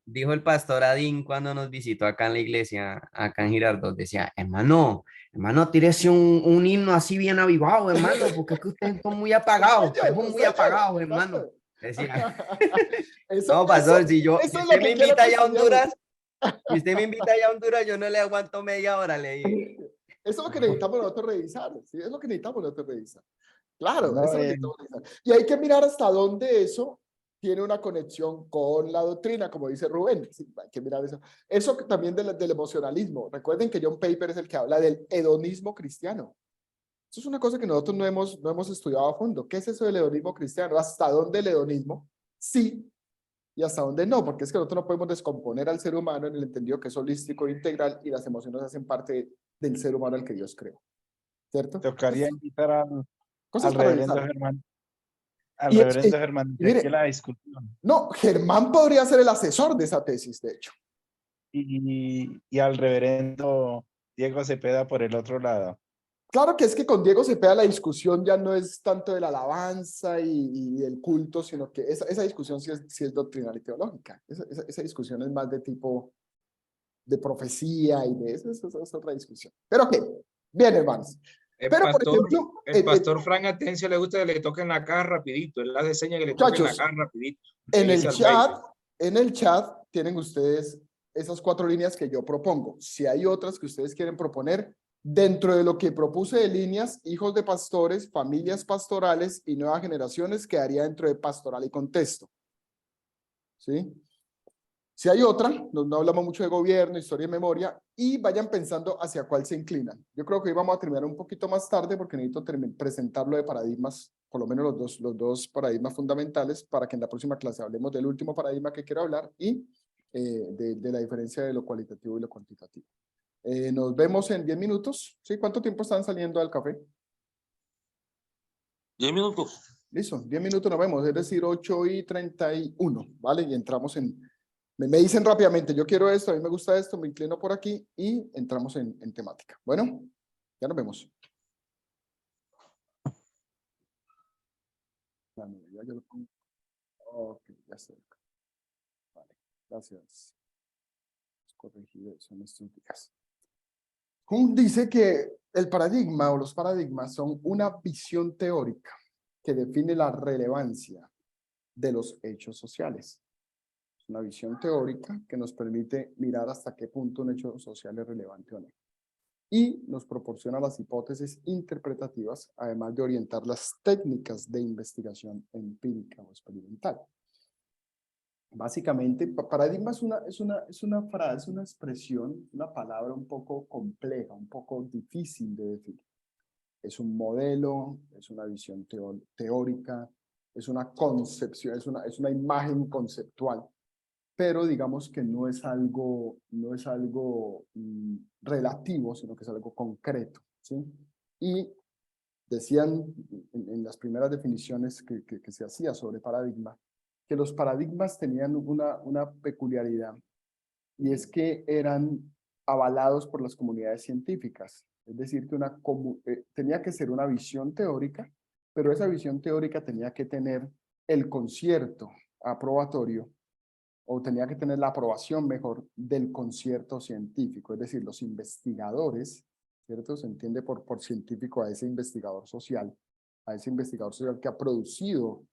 Dijo el pastor Adín cuando nos visitó acá en la iglesia, acá en Girardot, decía, hermano, Hermano, tírese un himno así bien avivado, hermano, porque es que ustedes son muy apagados, ustedes son muy apagados, hermano. Decía. No, pastor, si eso es lo usted me que quiero invita que allá a estudiemos. Honduras, si usted me invita allá a Honduras, yo no le aguanto media hora, le dije. Eso es lo que necesitamos nosotros revisar, ¿sí? Es lo que necesitamos nosotros revisar. Claro, No, eso es lo que necesitamos revisar. Y hay que mirar hasta dónde eso tiene una conexión con la doctrina, como dice Rubén. Sí, hay que mirar eso. Eso también del emocionalismo. Recuerden que John Piper es el que habla del hedonismo cristiano. Eso es una cosa que nosotros no hemos estudiado a fondo. ¿Qué es eso del hedonismo cristiano? ¿Hasta dónde el hedonismo sí y hasta dónde no? Porque es que nosotros no podemos descomponer al ser humano en el entendido que es holístico e integral y las emociones hacen parte del ser humano al que Dios creó. ¿Cierto? tocaría invitar Cosas al para reverendo revisar. Germán, al Y, reverendo Germán, y de aquí mire, la discusión. no, Germán podría ser el asesor de esa tesis, de hecho. Y al reverendo Diego Cepeda por el otro lado. Claro que es que con Diego Cepeda la discusión ya no es tanto de la alabanza y del culto, sino que esa discusión sí es doctrinal y teológica. Esa discusión es más de tipo de profecía y de eso es otra discusión. Pero qué, bien, hermanos. Pero, por ejemplo, el pastor Frank Atencio le gusta que le toquen la caja rapidito. Él hace seña que le toquen la muchachos, caja rapidito. en Dice el chat tienen ustedes esas 4 líneas que yo propongo. Si hay otras que ustedes quieren proponer, dentro de lo que propuse de líneas, hijos de pastores, familias pastorales y nuevas generaciones, quedaría dentro de pastoral y contexto. ¿Sí? Si hay otra, no hablamos mucho de gobierno, historia y memoria, y vayan pensando hacia cuál se inclinan. Yo creo que hoy vamos a terminar un poquito más tarde porque necesito presentarlo de paradigmas, por lo menos los dos paradigmas fundamentales, para que en la próxima clase hablemos del último paradigma que quiero hablar y de la diferencia de lo cualitativo y lo cuantitativo. Nos vemos en 10 minutos. ¿Sí? ¿Cuánto tiempo están saliendo al café? 10 minutos. Listo, 10 minutos nos vemos, es decir, 8:31, ¿vale? Y entramos en... Me dicen rápidamente, yo quiero esto, a mí me gusta esto, me inclino por aquí y entramos en temática. Bueno, ya nos vemos. Ya yo lo pongo. Ok, ya está. Vale, gracias. Corregido eso en estos días. Kuhn dice que el paradigma o los paradigmas son una visión teórica que define la relevancia de los hechos sociales. Es una visión teórica que nos permite mirar hasta qué punto un hecho social es relevante o no. Y nos proporciona las hipótesis interpretativas, además de orientar las técnicas de investigación empírica o experimental. Básicamente, paradigma es una frase, una expresión, una palabra un poco compleja, un poco difícil de definir. Es un modelo, es una visión teórica, es una concepción, es una imagen conceptual, pero digamos que no es algo relativo, sino que es algo concreto, ¿sí? Y decían en las primeras definiciones que se hacía sobre paradigma, que los paradigmas tenían una peculiaridad, y es que eran avalados por las comunidades científicas. Es decir, que tenía que ser una visión teórica, pero esa visión teórica tenía que tener el concierto aprobatorio, o tenía que tener la aprobación mejor del concierto científico, es decir, los investigadores, ¿cierto? Se entiende por científico a ese investigador social que ha producido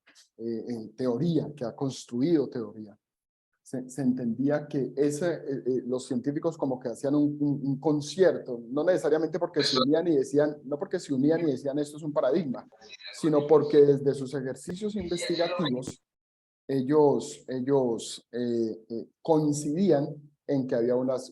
teoría, que ha construido teoría. Se entendía que los científicos como que hacían un concierto, no necesariamente porque se unían y decían, no porque se unían y decían esto es un paradigma, sino porque desde sus ejercicios investigativos ellos coincidían en que había unas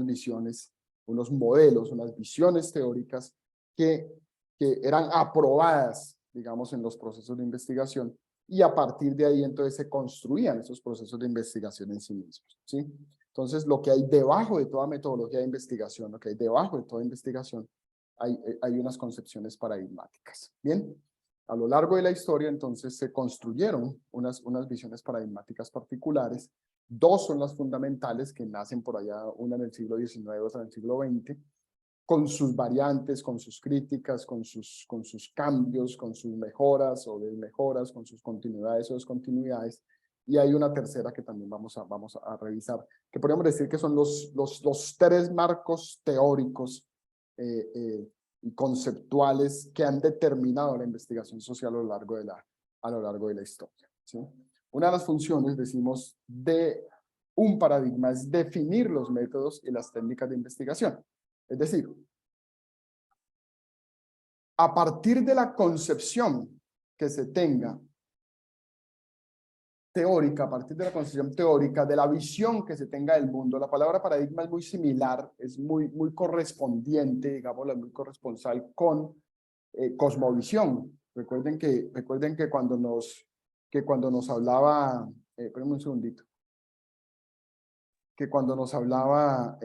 visiones, unos modelos, unas visiones teóricas que eran aprobadas, digamos, en los procesos de investigación, y a partir de ahí entonces se construían esos procesos de investigación en sí mismos, ¿sí? Entonces, lo que hay debajo de toda metodología de investigación, lo que hay debajo de toda investigación, hay unas concepciones paradigmáticas, ¿bien? A lo largo de la historia, entonces, se construyeron unas visiones paradigmáticas particulares. 2 son las fundamentales, que nacen por allá, una en el siglo XIX, otra en el siglo XX, con sus variantes, con sus críticas, con sus cambios, con sus mejoras o desmejoras, con sus continuidades o descontinuidades. Y hay una tercera que también vamos a revisar, que podríamos decir que son los 3 marcos teóricos y conceptuales que han determinado la investigación social a lo largo de la historia, ¿sí? Una de las funciones, decimos, de un paradigma es definir los métodos y las técnicas de investigación. Es decir, a partir de la concepción que se tenga teórica, a partir de la concepción teórica, de la visión que se tenga del mundo, la palabra paradigma es muy similar, es muy correspondiente, digámoslo, muy corresponsal con cosmovisión. Recuerden que cuando nos hablaba, espérenme un segundito, que cuando nos hablaba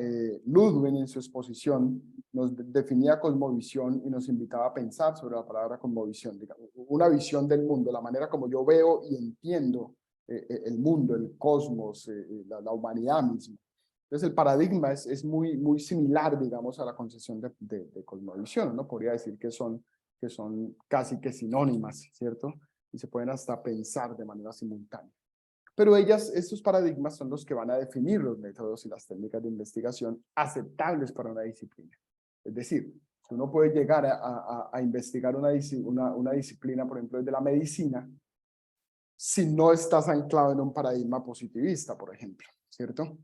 Ludwig en su exposición, nos definía cosmovisión y nos invitaba a pensar sobre la palabra cosmovisión, digamos, una visión del mundo, la manera como yo veo y entiendo el mundo, el cosmos, la humanidad misma. Entonces el paradigma es muy similar, digamos, a la concepción de cosmovisión, ¿no? Podría decir que son casi que sinónimas, ¿cierto? Y se pueden hasta pensar de manera simultánea. Pero estos paradigmas son los que van a definir los métodos y las técnicas de investigación aceptables para una disciplina. Es decir, uno puede llegar a investigar una disciplina, por ejemplo, desde la medicina, si no estás anclado en un paradigma positivista, por ejemplo, ¿cierto?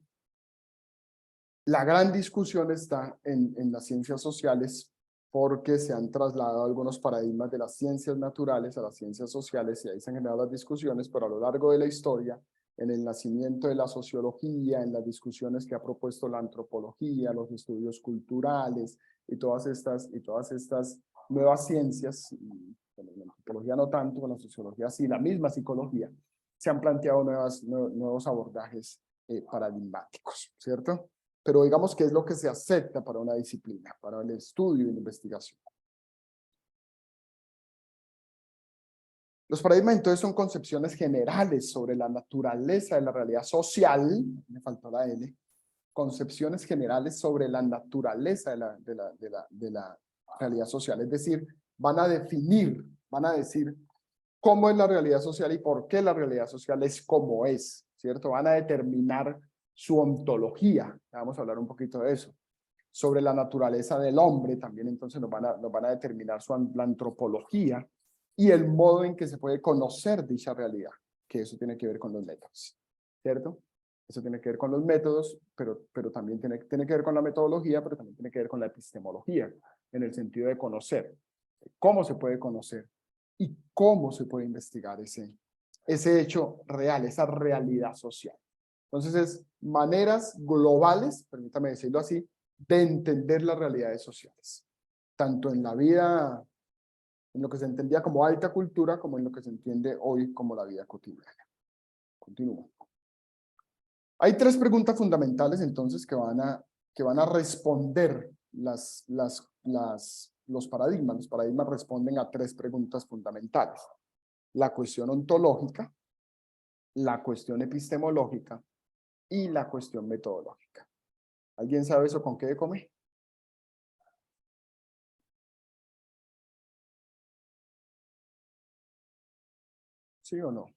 La gran discusión está en las ciencias sociales porque se han trasladado algunos paradigmas de las ciencias naturales a las ciencias sociales y ahí se han generado las discusiones, pero a lo largo de la historia, en el nacimiento de la sociología, en las discusiones que ha propuesto la antropología, los estudios culturales y todas estas nuevas ciencias, con la antropología no tanto, con la sociología sí, la misma psicología, se han planteado nuevos abordajes paradigmáticos, ¿cierto? Pero digamos que es lo que se acepta para una disciplina, para el estudio y la investigación. Los paradigmas entonces son concepciones generales sobre la naturaleza de la realidad social, me faltó la L, concepciones generales sobre la naturaleza de la realidad social, es decir, van a definir, van a decir cómo es la realidad social y por qué la realidad social es como es, ¿cierto? Van a determinar su ontología, vamos a hablar un poquito de eso, sobre la naturaleza del hombre, también entonces nos van a determinar la antropología y el modo en que se puede conocer dicha realidad, que eso tiene que ver con los métodos, ¿cierto? Eso tiene que ver con los métodos, pero también tiene que ver con la metodología, pero también tiene que ver con la epistemología, en el sentido de conocer, cómo se puede conocer y cómo se puede investigar ese hecho real, esa realidad social. Entonces es maneras globales, permítame decirlo así, de entender las realidades sociales, tanto en la vida, en lo que se entendía como alta cultura, como en lo que se entiende hoy como la vida cotidiana. Continúo. Hay tres preguntas fundamentales entonces que van a responder los paradigmas. Los paradigmas responden a tres preguntas fundamentales. La cuestión ontológica, la cuestión epistemológica y la cuestión metodológica. ¿Alguien sabe eso con qué come? ¿Sí o no?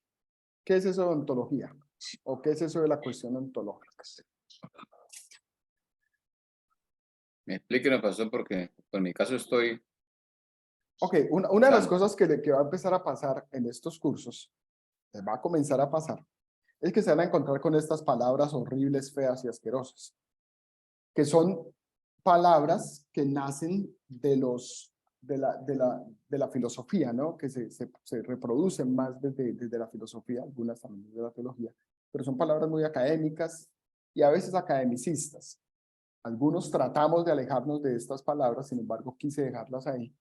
¿Qué es eso de ontología? ¿O qué es eso de la cuestión ontológica? Me explique, pasó porque en mi caso estoy... Ok, una de las cosas que va a empezar a pasar en estos cursos, les va a comenzar a pasar, es que se van a encontrar con estas palabras horribles, feas y asquerosas, que son palabras que nacen de la filosofía, ¿no? Que se reproducen más desde la filosofía, algunas también de la teología, pero son palabras muy académicas y a veces academicistas. Algunos tratamos de alejarnos de estas palabras, sin embargo quise dejarlas ahí,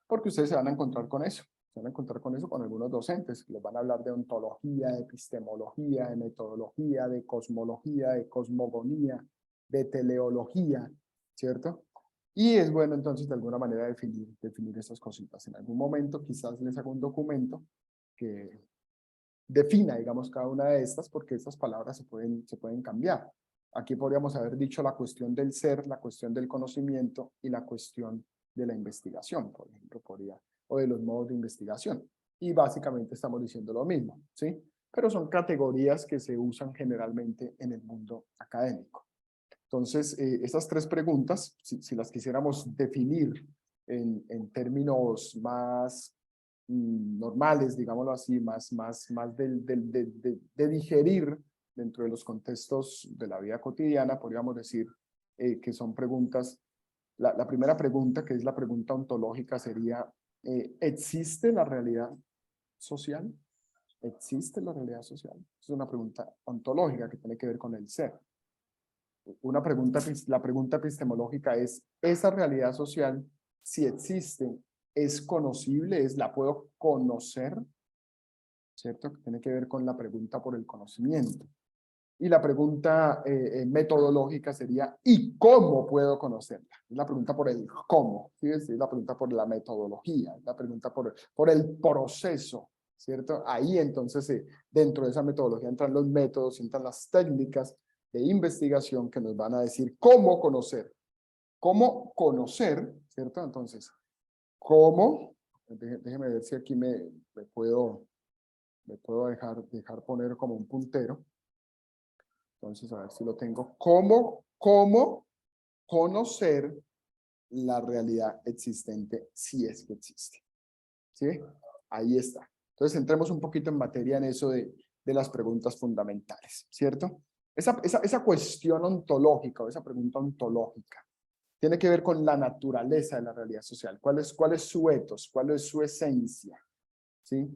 porque ustedes se van a encontrar con eso. Se van a encontrar con eso con algunos docentes, que les van a hablar de ontología, de epistemología, de metodología, de cosmología, de cosmogonía, de teleología, ¿cierto? Y es bueno entonces de alguna manera definir esas cositas. En algún momento quizás les hago un documento que defina, digamos, cada una de estas, porque estas palabras se pueden cambiar. Aquí podríamos haber dicho la cuestión del ser, la cuestión del conocimiento y la cuestión de la investigación, por ejemplo, o de los modos de investigación. Y básicamente estamos diciendo lo mismo, ¿sí? Pero son categorías que se usan generalmente en el mundo académico. Entonces, esas tres preguntas, si las quisiéramos definir en términos más normales, digámoslo así, más de digerir dentro de los contextos de la vida cotidiana, podríamos decir que son preguntas. La primera pregunta, que es la pregunta ontológica, sería, ¿existe la realidad social? ¿Existe la realidad social? Es una pregunta ontológica que tiene que ver con el ser. La pregunta epistemológica es, ¿esa realidad social, si existe, es conocible? ¿La puedo conocer? ¿Cierto? Que tiene que ver con la pregunta por el conocimiento. Y la pregunta metodológica sería, ¿y cómo puedo conocerla? Es la pregunta por el cómo, ¿sí? Es la pregunta por la metodología, es la pregunta por el proceso, ¿cierto? Ahí entonces, dentro de esa metodología entran los métodos, entran las técnicas de investigación que nos van a decir cómo conocer. ¿Cómo conocer? ¿Cierto? Entonces, ¿cómo? Déjeme ver si aquí me puedo dejar poner como un puntero. Entonces, a ver si lo tengo. ¿Cómo conocer la realidad existente si es que existe? ¿Sí? Ahí está. Entonces, entremos un poquito en materia en eso de las preguntas fundamentales, ¿cierto? Esa cuestión ontológica o esa pregunta ontológica tiene que ver con la naturaleza de la realidad social. ¿Cuál es su ethos? ¿Cuál es su esencia? ¿Sí?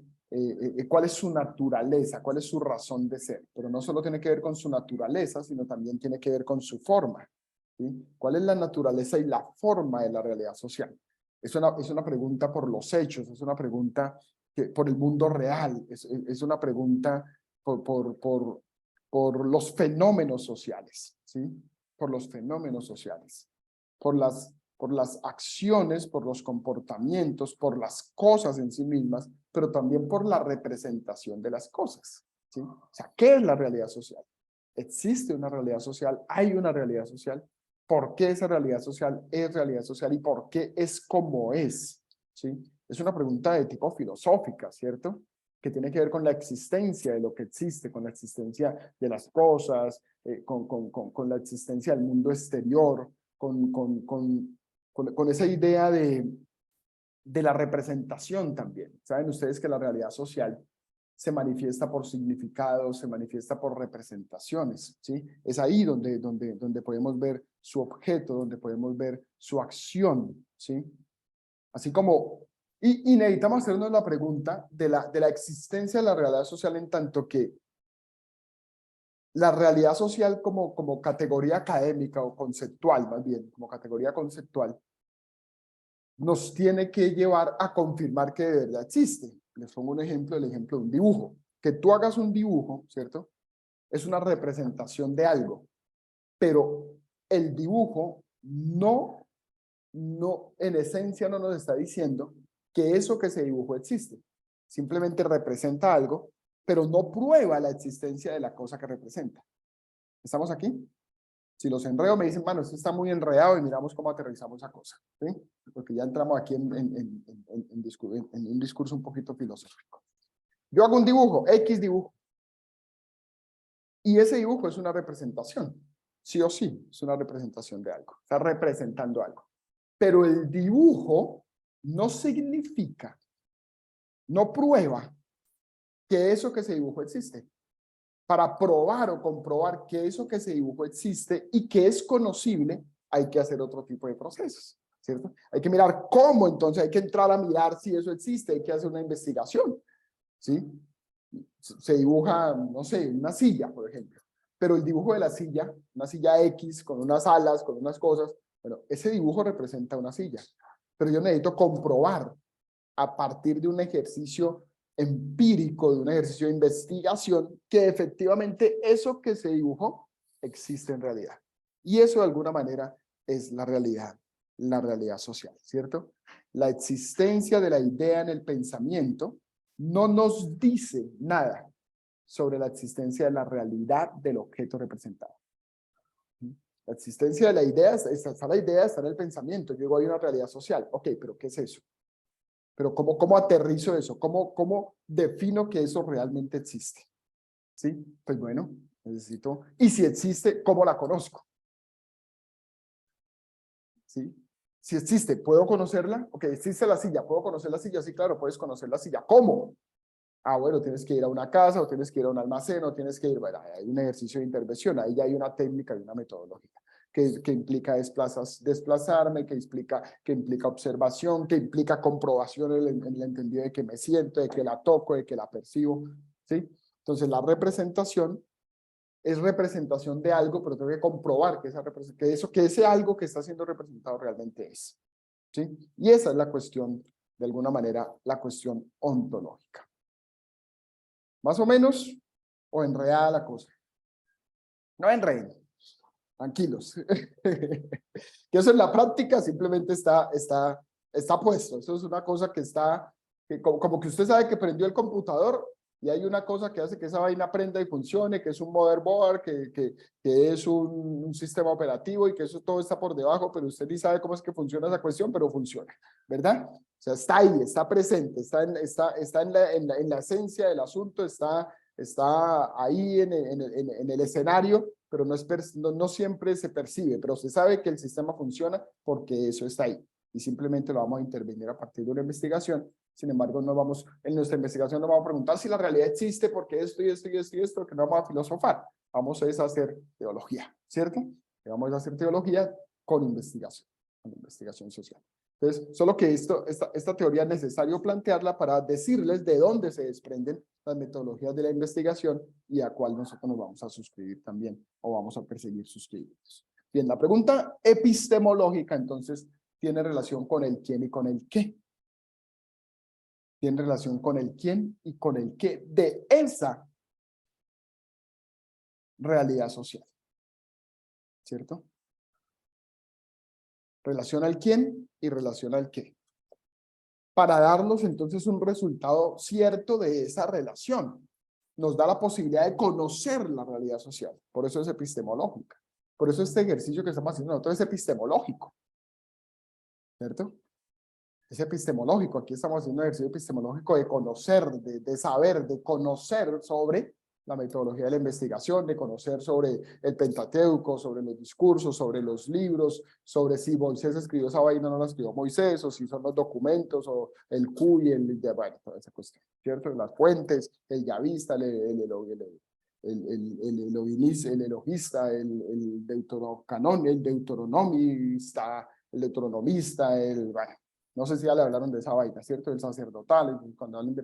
¿Cuál es su naturaleza? ¿Cuál es su razón de ser? Pero no solo tiene que ver con su naturaleza, sino también tiene que ver con su forma. ¿Sí? ¿Cuál es la naturaleza y la forma de la realidad social? Es una pregunta por los hechos, es una pregunta por el mundo real, es una pregunta por los fenómenos sociales, ¿sí? Por los fenómenos sociales, por las acciones, por los comportamientos, por las cosas en sí mismas, pero también por la representación de las cosas, ¿sí? O sea, ¿qué es la realidad social? ¿Existe una realidad social? ¿Hay una realidad social? ¿Por qué esa realidad social es realidad social y por qué es como es? ¿Sí? Es una pregunta de tipo filosófica, ¿cierto? Que tiene que ver con la existencia de lo que existe, con la existencia de las cosas, con la existencia del mundo exterior, con esa idea de la representación también. Saben ustedes que la realidad social se manifiesta por significados, se manifiesta por representaciones, ¿sí? Es ahí donde podemos ver su objeto, donde podemos ver su acción, ¿sí? Así como, y necesitamos hacernos la pregunta de la existencia de la realidad social en tanto que la realidad social como categoría académica o conceptual, más bien, como categoría conceptual, nos tiene que llevar a confirmar que de verdad existe. Les pongo un ejemplo, el ejemplo de un dibujo. Que tú hagas un dibujo, ¿cierto? Es una representación de algo, pero el dibujo no, en esencia no nos está diciendo que eso que se dibujó existe. Simplemente representa algo, pero no prueba la existencia de la cosa que representa. ¿Estamos aquí? Si los enredo me dicen, bueno, esto está muy enredado y miramos cómo aterrizamos esa cosa, ¿sí? Porque ya entramos aquí en un discurso un poquito filosófico. Yo hago un dibujo, X dibujo, y ese dibujo es una representación, sí o sí, es una representación de algo, está representando algo. Pero el dibujo no significa, no prueba que eso que se dibujó existe. Para probar o comprobar que eso que se dibujó existe y que es conocible, hay que hacer otro tipo de procesos, ¿cierto? Hay que mirar cómo, entonces hay que entrar a mirar si eso existe, hay que hacer una investigación, ¿sí? Se dibuja, no sé, una silla, por ejemplo, pero el dibujo de la silla, una silla X con unas alas, con unas cosas, bueno, ese dibujo representa una silla, pero yo necesito comprobar a partir de un ejercicio empírico, de un ejercicio de investigación, que efectivamente eso que se dibujó existe en realidad. Y eso de alguna manera es la realidad social, ¿cierto? La existencia de la idea en el pensamiento no nos dice nada sobre la existencia de la realidad del objeto representado. La existencia de la idea, está la idea, está en el pensamiento. Yo digo, hay una realidad social. Ok, pero ¿qué es eso? Pero ¿cómo aterrizo eso? ¿Cómo defino que eso realmente existe? ¿Sí? Pues bueno, necesito... Y si existe, ¿cómo la conozco? ¿sí? Si existe, ¿puedo conocerla? Ok, existe la silla, ¿puedo conocer la silla? Sí, claro, puedes conocer la silla. ¿Cómo? Ah, bueno, tienes que ir a una casa, o tienes que ir a un almacén, o tienes que ir, bueno, hay un ejercicio de intervención, ahí ya hay una técnica y una metodología que implica desplazarme, que implica observación, que implica comprobación en el entendido de que me siento, de que la toco, de que la percibo, ¿sí? Entonces la representación es representación de algo, pero tengo que comprobar que ese algo que está siendo representado realmente es, ¿sí? Y esa es la cuestión, de alguna manera, la cuestión ontológica. Más o menos, o enredada la cosa. No enreden, tranquilos. Que eso en la práctica simplemente está puesto. Eso es una cosa que está, como que usted sabe que prendió el computador y hay una cosa que hace que esa vaina prenda y funcione, que es un motherboard, que es un sistema operativo y que eso todo está por debajo, pero usted ni sabe cómo es que funciona esa cuestión, pero funciona, ¿verdad? O sea, está ahí, está presente, está en la esencia del asunto, está ahí en el escenario, pero no siempre se percibe, pero se sabe que el sistema funciona porque eso está ahí. Y simplemente lo vamos a intervenir a partir de una investigación. Sin embargo, en nuestra investigación no vamos a preguntar si la realidad existe, porque esto y esto y esto y esto, que no vamos a filosofar. Vamos a hacer teología, ¿cierto? Y vamos a hacer teología con investigación social. Entonces, solo que esta teoría es necesario plantearla para decirles de dónde se desprenden las metodologías de la investigación y a cuál nosotros nos vamos a suscribir también, o vamos a perseguir suscribirnos. Bien, la pregunta epistemológica, entonces, tiene relación con el quién y con el qué. Tiene relación con el quién y con el qué de esa realidad social. ¿Cierto? Relación al quién y relación al qué. Para darnos entonces un resultado cierto de esa relación. Nos da la posibilidad de conocer la realidad social. Por eso es epistemológica. Por eso este ejercicio que estamos haciendo nosotros es epistemológico. ¿Cierto? Es epistemológico. Aquí estamos haciendo un ejercicio epistemológico de conocer, de saber, de conocer sobre la metodología de la investigación, de conocer sobre el Pentateuco, sobre los discursos, sobre los libros, sobre si Moisés escribió esa vaina o no la escribió Moisés, o si son los documentos, o el cuy, bueno, toda esa cuestión, ¿cierto? Las fuentes, el yavista, el elogista, el deuteronomista, bueno, no sé si ya le hablaron de esa vaina, ¿cierto? El sacerdotal, cuando hablen de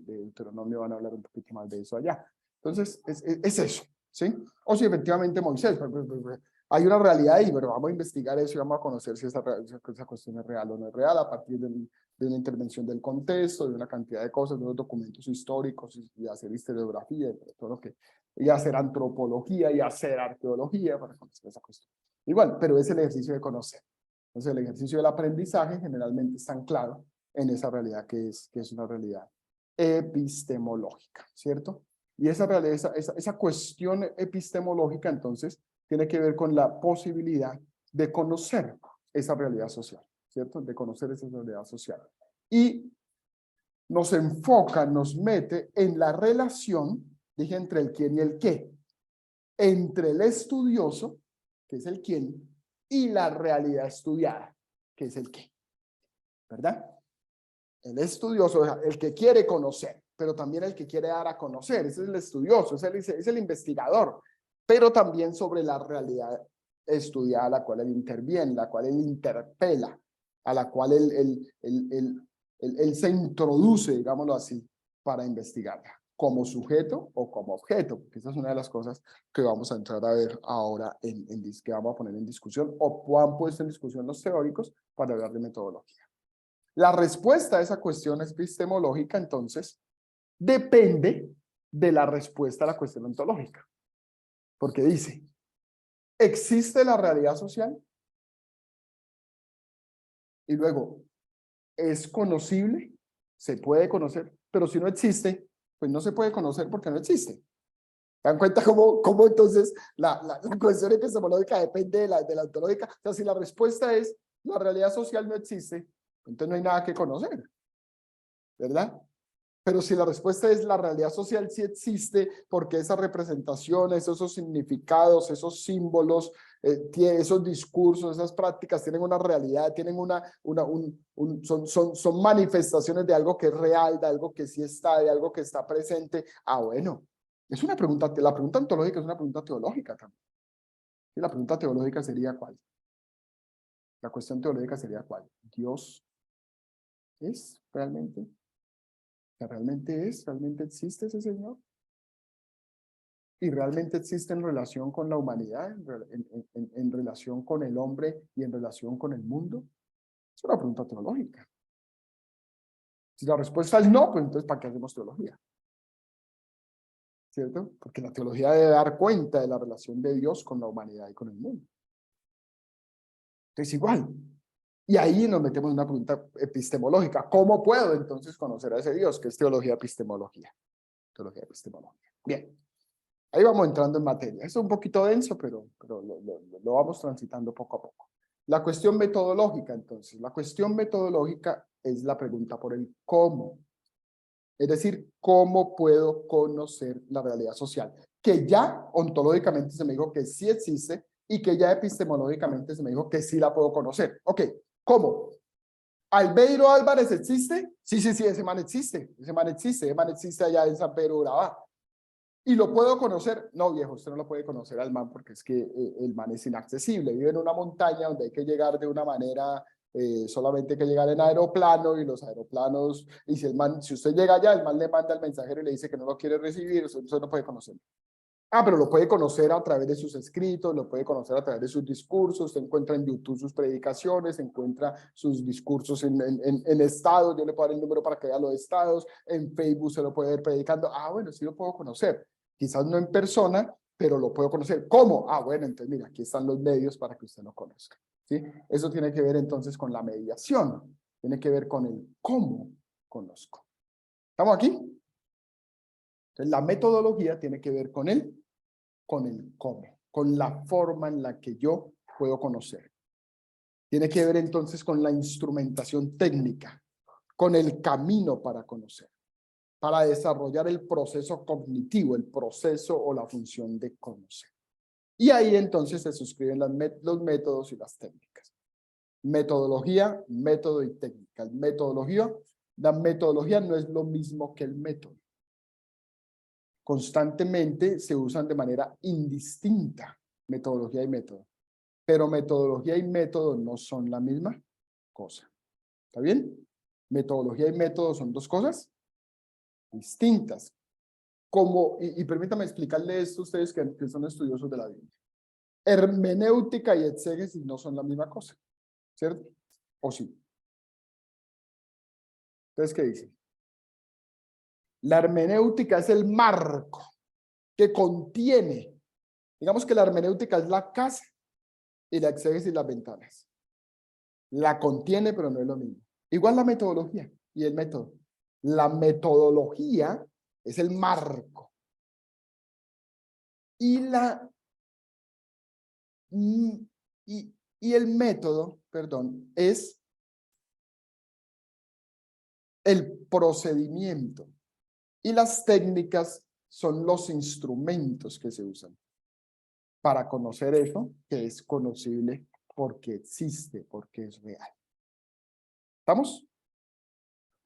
Deuteronomio van a hablar un poquito más de eso allá. Entonces, es eso, ¿sí? O si efectivamente Moisés, hay una realidad ahí, pero vamos a investigar eso y vamos a conocer si esa cuestión es real o no es real a partir de una intervención del contexto, de una cantidad de cosas, de los documentos históricos, y hacer historiografía, y hacer antropología, y hacer arqueología para conocer esa cuestión. Igual, pero es el ejercicio de conocer. Entonces, el ejercicio del aprendizaje generalmente está anclado en esa realidad que es una realidad epistemológica, ¿cierto? Y esa cuestión epistemológica, entonces, tiene que ver con la posibilidad de conocer esa realidad social, ¿cierto? De conocer esa realidad social. Y nos enfoca, nos mete en la relación, dije, entre el quién y el qué, entre el estudioso, que es el quién, y la realidad estudiada, que es el qué, ¿verdad? El estudioso, el que quiere conocer, pero también el que quiere dar a conocer, ese es el estudioso, es el investigador, pero también sobre la realidad estudiada a la cual él interviene, la cual él interpela, a la cual él se introduce, digámoslo así, para investigarla, como sujeto o como objeto, porque esa es una de las cosas que vamos a entrar a ver ahora, que vamos a poner en discusión, o han puesto en discusión los teóricos para hablar de metodología. La respuesta a esa cuestión epistemológica, entonces, depende de la respuesta a la cuestión ontológica. Porque dice, ¿existe la realidad social? Y luego, ¿es conocible? ¿Se puede conocer? Pero si no existe, pues no se puede conocer porque no existe. ¿Se dan cuenta cómo entonces la cuestión epistemológica depende de la ontológica? O sea, si la respuesta es, la realidad social no existe, entonces no hay nada que conocer, ¿verdad? Pero si la respuesta es la realidad social sí existe, porque esas representaciones, esos significados, esos símbolos, esos discursos, esas prácticas tienen una realidad, tienen son manifestaciones de algo que es real, de algo que sí está, de algo que está presente. Ah, bueno, es una pregunta, la pregunta ontológica es una pregunta teológica también. Y la pregunta teológica sería ¿cuál? La cuestión teológica sería ¿cuál? ¿Dios es realmente? ¿Realmente es? ¿Realmente existe ese Señor? ¿Y realmente existe en relación con la humanidad, en relación con el hombre y en relación con el mundo? Es una pregunta teológica. Si la respuesta es no, pues entonces ¿para qué hacemos teología? ¿Cierto? Porque la teología debe dar cuenta de la relación de Dios con la humanidad y con el mundo. Entonces igual. Y ahí nos metemos en una pregunta epistemológica. ¿Cómo puedo entonces conocer a ese Dios? Que es teología epistemología. Teología epistemología. Bien. Ahí vamos entrando en materia. Es un poquito denso, pero lo vamos transitando poco a poco. La cuestión metodológica, entonces. La cuestión metodológica es la pregunta por el cómo. Es decir, ¿cómo puedo conocer la realidad social? Que ya ontológicamente se me dijo que sí existe y que ya epistemológicamente se me dijo que sí la puedo conocer. Ok, ¿cómo? ¿Albeiro Álvarez existe? Sí, ese man existe. Ese man existe allá en San Pedro de Urabá. ¿Y lo puedo conocer? No, viejo, usted no lo puede conocer al man porque es que el man es inaccesible. Vive en una montaña donde hay que llegar de una manera, solamente hay que llegar en aeroplano y los aeroplanos, y si usted llega allá, el man le manda al mensajero y le dice que no lo quiere recibir, usted no puede conocerlo. Ah, pero lo puede conocer a través de sus escritos, lo puede conocer a través de sus discursos, usted encuentra en YouTube sus predicaciones, encuentra sus discursos en estados, yo le puedo dar el número para que vea los estados, en Facebook se lo puede ver predicando. Ah, bueno, sí lo puedo conocer, quizás no en persona, pero lo puedo conocer. ¿Cómo? Ah, bueno, entonces mira, aquí están los medios para que usted lo conozca, ¿sí? Eso tiene que ver entonces con la mediación, tiene que ver con el cómo conozco. ¿Estamos aquí? Entonces la metodología tiene que ver con el cómo, con la forma en la que yo puedo conocer. Tiene que ver entonces con la instrumentación técnica, con el camino para conocer, para desarrollar el proceso cognitivo, el proceso o la función de conocer. Y ahí entonces se suscriben los métodos y las técnicas. Metodología, método y técnica. La metodología no es lo mismo que el método. Constantemente se usan de manera indistinta metodología y método, pero metodología y método no son la misma cosa. ¿Está bien? Metodología y método son dos cosas distintas. Y permítame explicarle esto a ustedes que son estudiosos de la Biblia. Hermenéutica y exégesis no son la misma cosa, ¿cierto? ¿O sí? Entonces, ¿qué dicen? La hermenéutica es el marco que contiene, digamos que la hermenéutica es la casa y la exégesis las ventanas. La contiene, pero no es lo mismo. Igual la metodología y el método. La metodología es el marco. Y el método, perdón, es el procedimiento. Y las técnicas son los instrumentos que se usan para conocer eso que es conocible porque existe, porque es real. ¿Estamos?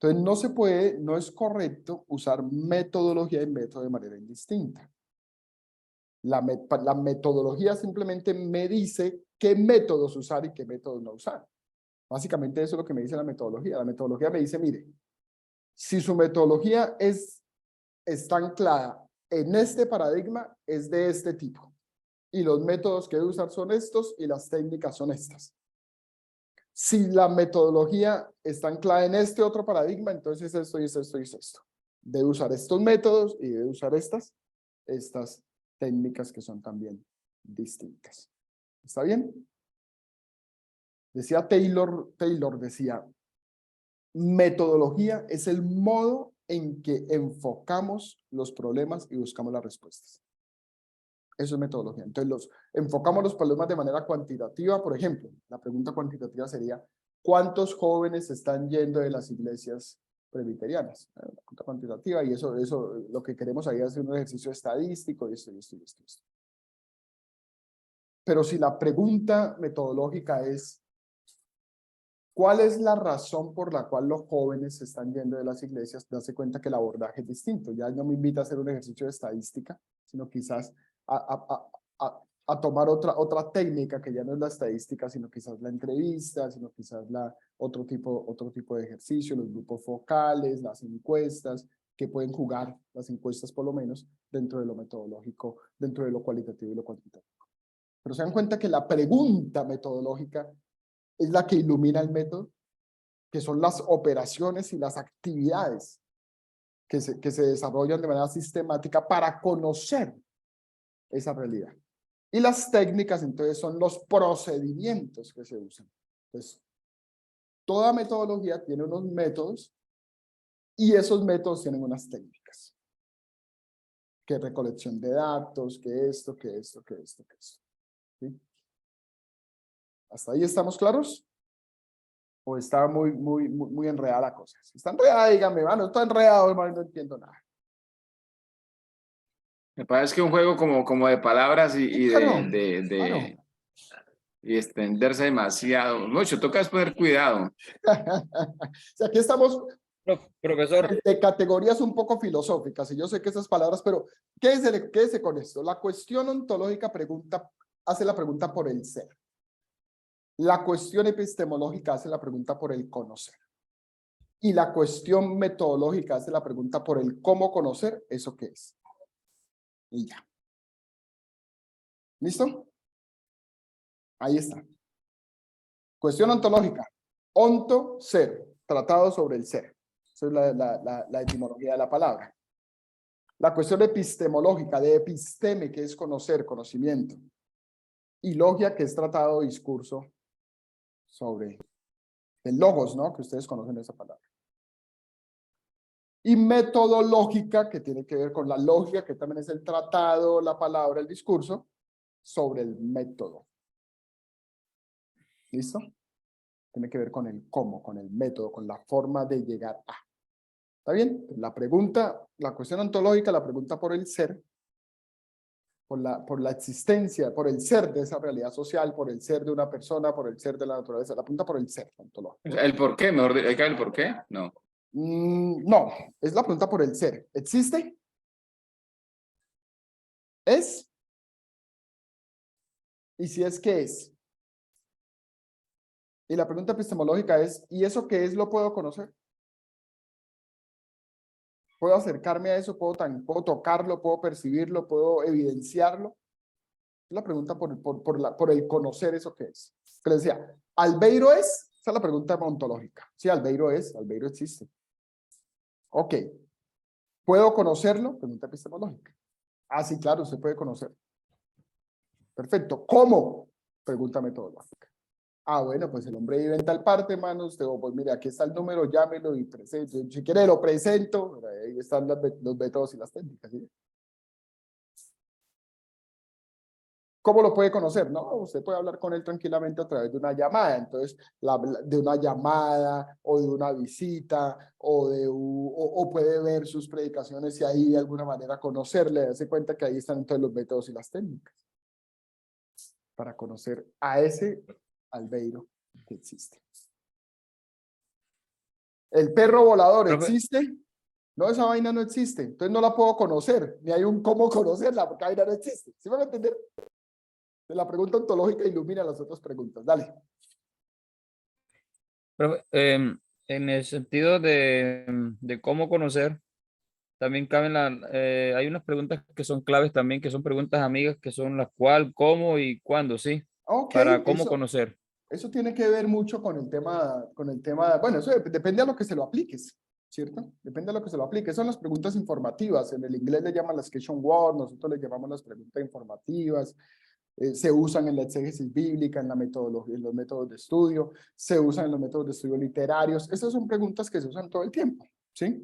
Entonces no es correcto usar metodología y método de manera indistinta. La metodología simplemente me dice qué métodos usar y qué métodos no usar. Básicamente eso es lo que me dice la metodología. La metodología me dice, mire, si su metodología está anclada en este paradigma, es de este tipo. Y los métodos que debe usar son estos y las técnicas son estas. Si la metodología está anclada en este otro paradigma, entonces esto y esto y esto. Debe usar estos métodos y debe usar estas técnicas que son también distintas. ¿Está bien? Decía Taylor decía, metodología es el modo en que enfocamos los problemas y buscamos las respuestas. Eso es metodología. Entonces, enfocamos los problemas de manera cuantitativa. Por ejemplo, la pregunta cuantitativa sería, ¿cuántos jóvenes están yendo de las iglesias presbiterianas? La pregunta cuantitativa, y eso lo que queremos ahí es hacer un ejercicio estadístico y esto. Pero si la pregunta metodológica es, ¿cuál es la razón por la cual los jóvenes se están yendo de las iglesias? Darse cuenta que el abordaje es distinto. Ya no me invita a hacer un ejercicio de estadística, sino quizás a tomar otra técnica que ya no es la estadística, sino quizás la entrevista, sino quizás otro tipo de ejercicio, los grupos focales, las encuestas, que pueden jugar las encuestas por lo menos dentro de lo metodológico, dentro de lo cualitativo y lo cuantitativo. Pero se dan cuenta que la pregunta metodológica es la que ilumina el método, que son las operaciones y las actividades que se desarrollan de manera sistemática para conocer esa realidad. Y las técnicas, entonces, son los procedimientos que se usan. Entonces, toda metodología tiene unos métodos y esos métodos tienen unas técnicas. Que recolección de datos, que esto. ¿Sí? ¿Hasta ahí estamos claros? ¿O está muy enredada la cosa? Si está enredada, díganme, no está enredado, hermano, no entiendo nada. Me parece que un juego como de palabras y Claro. y extenderse demasiado. Mucho, toca es poner cuidado. O sea, aquí estamos Profesor, de categorías un poco filosóficas, y yo sé que esas palabras, pero quédese con esto. La cuestión ontológica hace la pregunta por el ser. La cuestión epistemológica hace la pregunta por el conocer. Y la cuestión metodológica hace la pregunta por el cómo conocer eso que es. Y ya. ¿Listo? Ahí está. Cuestión ontológica. Onto, ser. Tratado sobre el ser. Esa es la etimología de la palabra. La cuestión epistemológica, de episteme, que es conocer, conocimiento. Y logia, que es tratado, discurso sobre el logos, ¿no? Que ustedes conocen esa palabra. Y metodológica, que tiene que ver con la lógica, que también es el tratado, la palabra, el discurso, sobre el método. ¿Listo? Tiene que ver con el cómo, con el método, con la forma de llegar a. ¿Está bien? La pregunta, la cuestión ontológica, la pregunta por el ser, por la existencia, por el ser de esa realidad social, por el ser de una persona, por el ser de la naturaleza, la pregunta por el ser ontológico. ¿El por qué? Mejor, ¿hay que ver el por qué? No. No, es la pregunta por el ser. ¿Existe? ¿Es? ¿Y si es, qué es? Y la pregunta epistemológica es, ¿y eso qué es lo puedo conocer? ¿Puedo acercarme a eso? ¿Puedo tocarlo? ¿Puedo percibirlo? ¿Puedo evidenciarlo? Es la pregunta por el conocer eso que es. Que les decía, ¿Albeiro es? Esa es la pregunta ontológica. Sí, Albeiro es, Albeiro existe. Ok. ¿Puedo conocerlo? Pregunta epistemológica. Ah, sí, claro, usted puede conocer. Perfecto. ¿Cómo? Pregunta metodológica. Ah, bueno, pues el hombre vive en tal parte, hermano. Usted, pues mire, aquí está el número, llámelo y presente. Si quiere, lo presento. Ahí están los métodos y las técnicas. ¿Sí? ¿Cómo lo puede conocer? No, usted puede hablar con él tranquilamente a través de una llamada. Entonces, de una llamada o de una visita o puede ver sus predicaciones y ahí de alguna manera conocerle, darse cuenta que ahí están todos los métodos y las técnicas para conocer a ese Albeiro que existe. ¿El perro volador existe? No, esa vaina no existe. Entonces no la puedo conocer, ni hay un cómo conocerla, porque la vaina no existe. ¿Sí me van a entender? La pregunta ontológica ilumina las otras preguntas. Dale. profe, en el sentido de cómo conocer, también caben hay unas preguntas que son claves también, que son preguntas amigas, que son las cuál, cómo y cuándo, ¿sí? Ok, Para cómo conocer. Eso tiene que ver mucho con el tema, bueno, eso depende a lo que se lo apliques, ¿cierto? Depende a lo que se lo apliques. Son las preguntas informativas. En el inglés le llaman las question words, nosotros le llamamos las preguntas informativas. Se usan en la exégesis bíblica, en la metodología, en los métodos de estudio, se usan en los métodos de estudio literarios. Esas son preguntas que se usan todo el tiempo, ¿sí?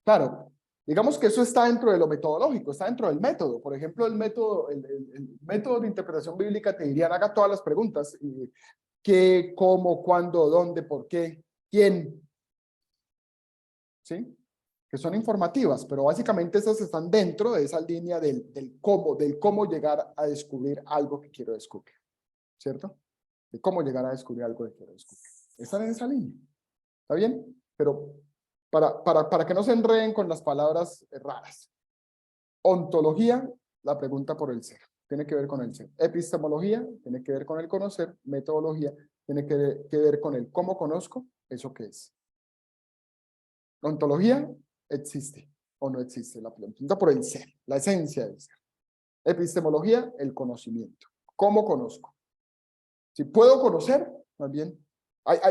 Claro, digamos que eso está dentro de lo metodológico, está dentro del método. Por ejemplo, el método de interpretación bíblica te dirían, haga todas las preguntas. ¿Qué, cómo, cuándo, dónde, por qué, quién? ¿Sí? Que son informativas, pero básicamente esas están dentro de esa línea del cómo llegar a descubrir algo que quiero descubrir. ¿cierto? De cómo llegar a descubrir algo que quiero descubrir. Están en esa línea. ¿Está bien? Pero para que no se enreden con las palabras raras. Ontología, la pregunta por el ser. Tiene que ver con el ser. Epistemología, tiene que ver con el conocer. Metodología, tiene que ver con el cómo conozco eso que es. Ontología, existe o no existe. La pregunta por el ser, la esencia del ser. Epistemología, el conocimiento. ¿Cómo conozco? Si puedo conocer, más bien,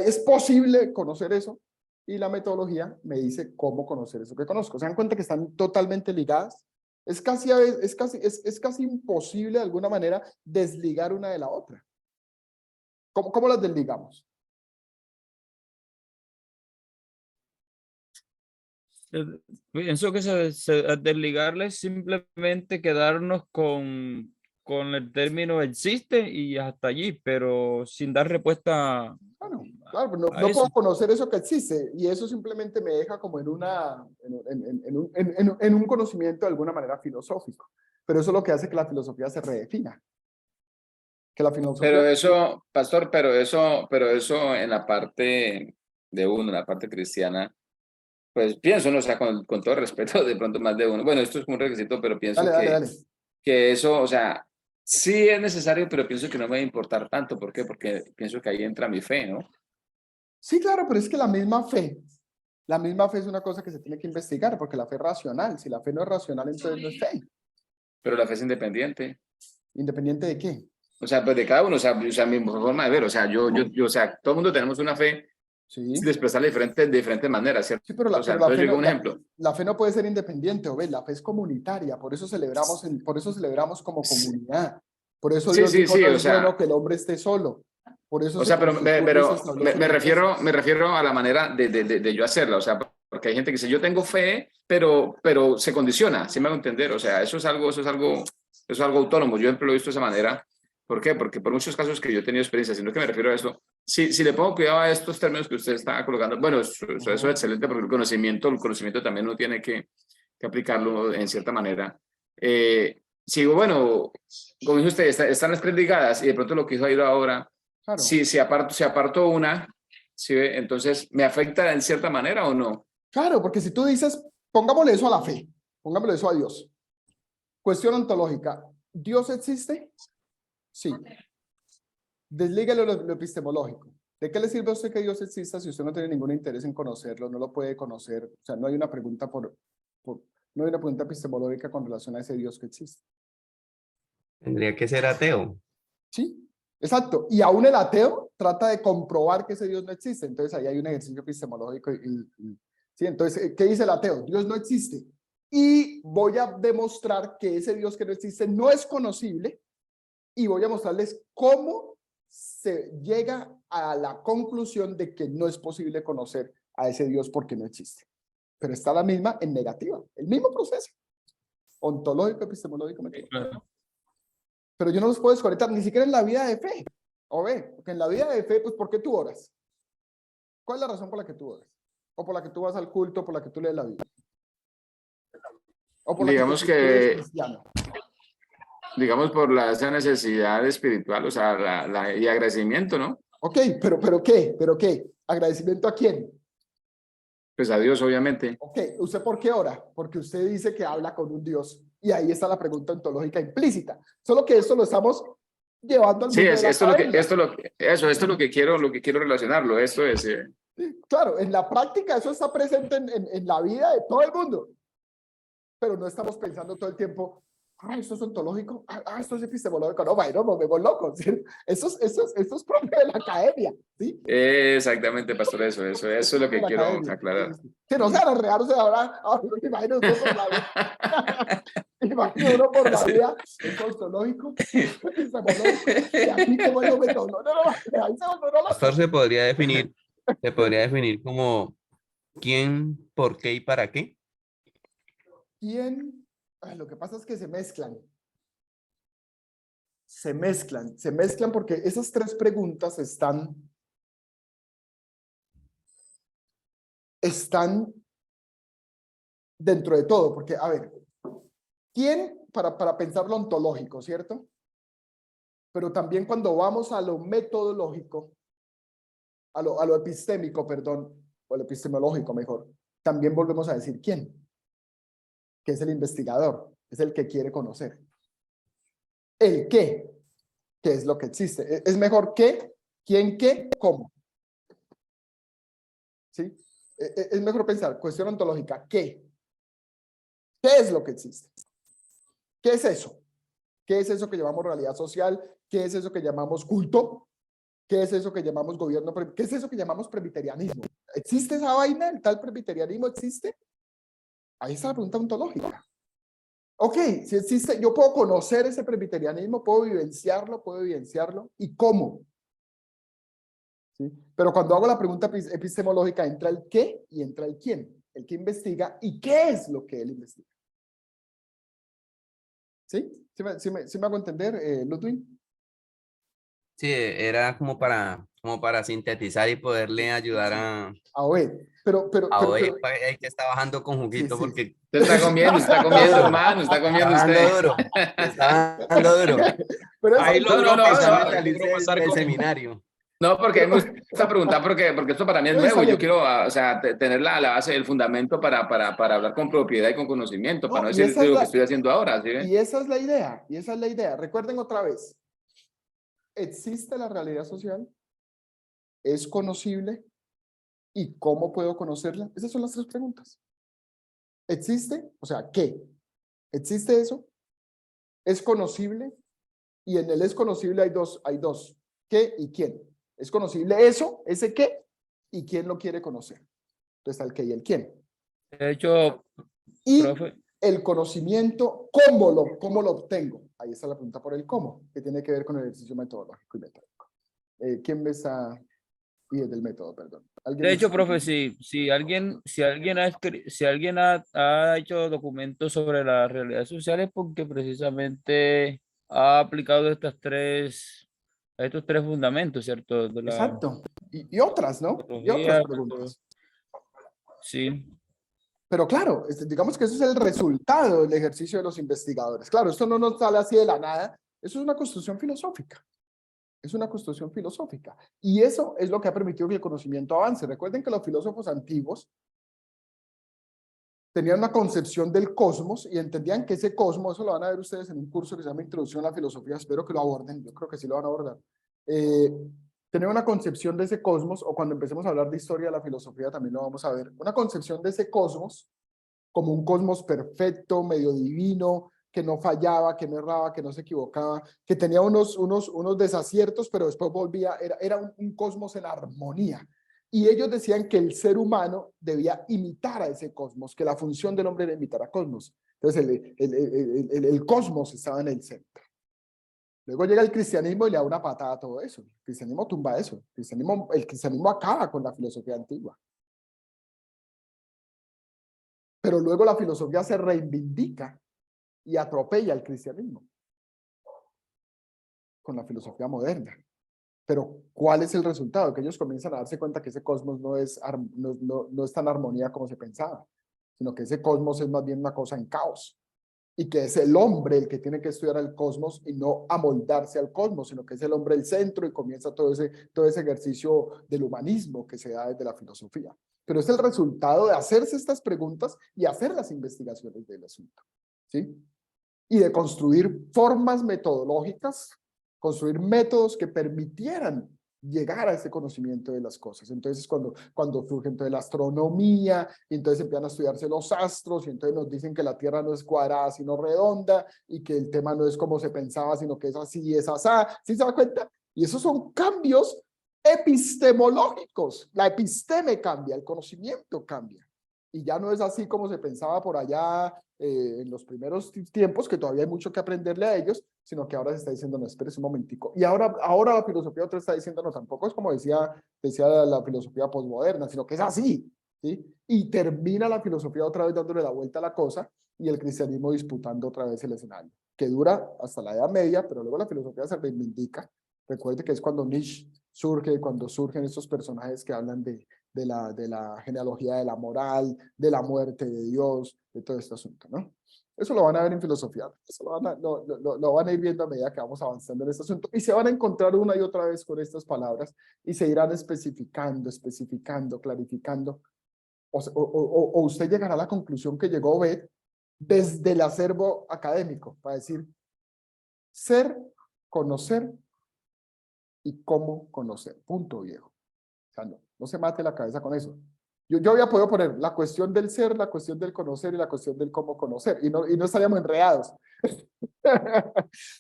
es posible conocer eso. Y la metodología me dice cómo conocer eso que conozco. ¿Se dan cuenta que están totalmente ligadas? Es casi imposible de alguna manera desligar una de la otra. ¿Cómo las desligamos? Pienso que al desligarles simplemente quedarnos con el término existe y hasta allí, pero sin dar respuesta Bueno, claro, no a puedo eso. conocer eso que existe y eso simplemente me deja como en un conocimiento de alguna manera filosófico. Pero eso es lo que hace que la filosofía se redefina. Que la filosofía... Pero eso, pastor, pero eso en la parte de uno, en la parte cristiana, pues pienso, ¿no? O sea, con todo respeto, de pronto más de uno. Bueno, esto es un requisito, pero pienso Dale. que eso, o sea, sí es necesario, pero pienso que no me va a importar tanto. ¿Por qué? Porque pienso que ahí entra mi fe, ¿no? Sí, claro, pero es que la misma fe es una cosa que se tiene que investigar, porque la fe es racional. Si la fe no es racional, entonces no es fe. Pero la fe es independiente. ¿Independiente de qué? O sea, pues de cada uno, o sea, mi forma de ver, o sea, o sea, todo el mundo tenemos una fe Sí. de expresarla de diferentes maneras, ¿cierto? Sí, pero O sea, la entonces fe yo digo un ejemplo. la fe no puede ser independiente, o ves, la fe es comunitaria, por eso celebramos como comunidad. Por eso Sí, Dios dijo, no o es sea, bueno que el hombre esté solo. Por eso o se sea, constituye y se establece me la iglesia. refiero a la manera de yo hacerla, o sea, porque hay gente que dice, yo tengo fe, pero se condiciona, ¿sí me hago entender? O sea, eso es algo autónomo, yo siempre lo he visto de esa manera. ¿Por qué? Porque por muchos casos que yo he tenido experiencia, sino que me refiero a esto, si le pongo cuidado a estos términos que usted está colocando, bueno, eso es excelente porque el conocimiento también uno tiene que aplicarlo en cierta manera. Si digo, bueno, como dice usted, están las tres ligadas y de pronto lo que hizo ahora, Claro. si aparto una, ¿sí ve? Entonces, ¿me afecta en cierta manera o no? Claro, porque si tú dices, pongámosle eso a la fe, pongámosle eso a Dios. Cuestión ontológica, ¿Dios existe? Sí. Deslíguelo lo epistemológico. ¿De qué le sirve a usted que Dios exista si usted no tiene ningún interés en conocerlo, no lo puede conocer? O sea, no hay una pregunta no hay una pregunta epistemológica con relación a ese Dios que existe. Tendría que ser ateo. Sí, exacto. Y aún el ateo trata de comprobar que ese Dios no existe. Entonces ahí hay un ejercicio epistemológico. Sí, entonces, ¿qué dice el ateo? Dios no existe. Y voy a demostrar que ese Dios que no existe no es conocible y voy a mostrarles cómo se llega a la conclusión de que no es posible conocer a ese Dios porque no existe. Pero está la misma en negativa, el mismo proceso. Ontológico, epistemológico, metodológico. Pero yo no los puedo desconectar, ni siquiera en la vida de fe. O ve, porque en la vida de fe, pues, ¿por qué tú oras? ¿Cuál es la razón por la que tú oras? O por la que tú vas al culto, por la que tú lees la Biblia. O por Digamos la que tú eres que, cristiano. digamos, por esa necesidad espiritual, o sea, y agradecimiento, ¿no? Ok, pero ¿qué? ¿Pero qué? ¿Agradecimiento a quién? Pues a Dios, obviamente. Ok, ¿usted por qué ora? Porque usted dice que habla con un Dios. Y ahí está la pregunta ontológica implícita. Solo que esto lo estamos llevando al mundo de la academia. Esto es lo que quiero relacionarlo. Esto es. Claro, en la práctica eso está presente en la vida de todo el mundo. Pero no estamos pensando todo el tiempo, esto es ontológico, esto es epistemológico. No, bueno, nos vemos locos. ¿Sí? Esto es propio de la academia. ¿Sí? Exactamente, pastor, eso es lo que quiero aclarar. Si no se arreglaron, ahora imagino usted por la vida. Imagino uno por la vida, es ontológico, epistemológico, y aquí como yo me tomo. Pastor se podría definir como quién, por qué y para qué. ¿Quién? Lo que pasa es que se mezclan porque esas tres preguntas están dentro de todo, porque, a ver, ¿quién? Para pensar lo ontológico, ¿cierto? pero también cuando vamos a lo metodológico, a lo epistémico, perdón, o lo epistemológico mejor, también volvemos a decir quién, que es el investigador, es el que quiere conocer. El qué es lo que existe. Es mejor qué, quién, qué, cómo. ¿Sí? Es mejor pensar, cuestión ontológica, ¿qué? ¿Qué es lo que existe? ¿Qué es eso? ¿Qué es eso que llamamos realidad social? ¿Qué es eso que llamamos culto? ¿Qué es eso que llamamos gobierno? ¿Qué es eso que llamamos presbiterianismo? ¿Existe esa vaina? ¿El tal presbiterianismo existe? Ahí está la pregunta ontológica. Ok, si existe, yo puedo conocer ese presbiterianismo, puedo evidenciarlo, ¿y cómo? ¿Sí? Pero cuando hago la pregunta epistemológica, entra el qué y entra el quién, el que investiga y qué es lo que él investiga. ¿Sí? ¿Sí me hago entender, Ludwig? Sí, era como para sintetizar y poderle ayudar a ver, pero hoy que está bajando con juguito sí. porque Se está comiendo, hermano, está comiendo está usted. dando duro, está dando duro. Pero Ahí eso, logró no, pasar, Salir logró pasar del con seminario. No, porque a mí me gusta preguntar, porque esto para mí es No, nuevo y yo sale. quiero, o sea, tener la base, el fundamento para hablar con propiedad y con conocimiento, para no y decir esa es lo que estoy haciendo ahora, ¿sí ven? y esa es la idea, Recuerden otra vez, ¿existe la realidad social? ¿Es conocible? ¿Y cómo puedo conocerla? Esas son las tres preguntas. ¿Existe? O sea, ¿qué? ¿Existe eso? ¿Es conocible? Y en el es conocible hay dos, ¿qué y quién? ¿Es conocible eso, ese qué? ¿Y quién lo quiere conocer? Entonces está el qué y el quién. De hecho, Y profe, el conocimiento, ¿cómo lo obtengo? Ahí está la pregunta por el cómo, que tiene que ver con el ejercicio metodológico y metódico. ¿Quién me está? Y es del método, perdón. de hecho, profe, si alguien ha hecho documentos sobre las realidades sociales, porque precisamente ha aplicado estos tres fundamentos, ¿cierto? De la Exacto. Y otras, ¿no? Y otras metodología, preguntas. sí. Pero claro, digamos que eso es el resultado del ejercicio de los investigadores. Claro, esto no nos sale así de la nada. Eso es una construcción filosófica. Es una construcción filosófica. Y eso es lo que ha permitido que el conocimiento avance. Recuerden que los filósofos antiguos tenían una concepción del cosmos y entendían que ese cosmos, eso lo van a ver ustedes en un curso que se llama Introducción a la Filosofía, espero que lo aborden, yo creo que sí lo van a abordar. Tener una concepción de ese cosmos, o cuando empecemos a hablar de historia de la filosofía también lo vamos a ver, una concepción de ese cosmos como un cosmos perfecto, medio divino, que no fallaba, que no erraba, que no se equivocaba, que tenía unos desaciertos, pero después volvía, era un cosmos en armonía. Y ellos decían que el ser humano debía imitar a ese cosmos, que la función del hombre era imitar a cosmos. Entonces el cosmos estaba en el centro. Luego llega el cristianismo y le da una patada a todo eso. El cristianismo tumba eso. El cristianismo acaba con la filosofía antigua. Pero luego la filosofía se reivindica y atropella al cristianismo con la filosofía moderna. Pero ¿cuál es el resultado? Que ellos comienzan a darse cuenta que ese cosmos no es tan armonía como se pensaba, sino que ese cosmos es más bien una cosa en caos. Y que es el hombre el que tiene que estudiar el cosmos y no amoldarse al cosmos, sino que es el hombre el centro y comienza todo ese ejercicio del humanismo que se da desde la filosofía. Pero es el resultado de hacerse estas preguntas y hacer las investigaciones del asunto, ¿sí? Y de construir formas metodológicas, construir métodos que permitieran llegar a ese conocimiento de las cosas. Entonces, cuando surge entonces la astronomía, y entonces empiezan a estudiarse los astros, y entonces nos dicen que la Tierra no es cuadrada, sino redonda, y que el tema no es como se pensaba, sino que es así y es asá. ¿Sí se da cuenta? Y esos son cambios epistemológicos. La episteme cambia, el conocimiento cambia. Y ya no es así como se pensaba por allá en los primeros tiempos, que todavía hay mucho que aprenderle a ellos, sino que ahora se está diciendo, no, espérese un momentico. Y ahora la filosofía otra está diciendo, no, tampoco es como decía la filosofía posmoderna, sino que es así, ¿sí? Y termina la filosofía otra vez dándole la vuelta a la cosa y el cristianismo disputando otra vez el escenario, que dura hasta la Edad Media, pero luego la filosofía se reivindica. Recuerde que es cuando Nietzsche surge, cuando surgen estos personajes que hablan de la genealogía de la moral, de la muerte de Dios, de todo este asunto, ¿no? Eso lo van a ver en filosofía, eso lo van a ir viendo a medida que vamos avanzando en este asunto y se van a encontrar una y otra vez con estas palabras y se irán especificando, clarificando. O usted llegará a la conclusión que llegó Obed desde el acervo académico, para decir ser, conocer y cómo conocer. Punto, viejo. O sea, no se mate la cabeza con eso. Yo había podido poner la cuestión del ser, la cuestión del conocer y la cuestión del cómo conocer, y no estaríamos enredados.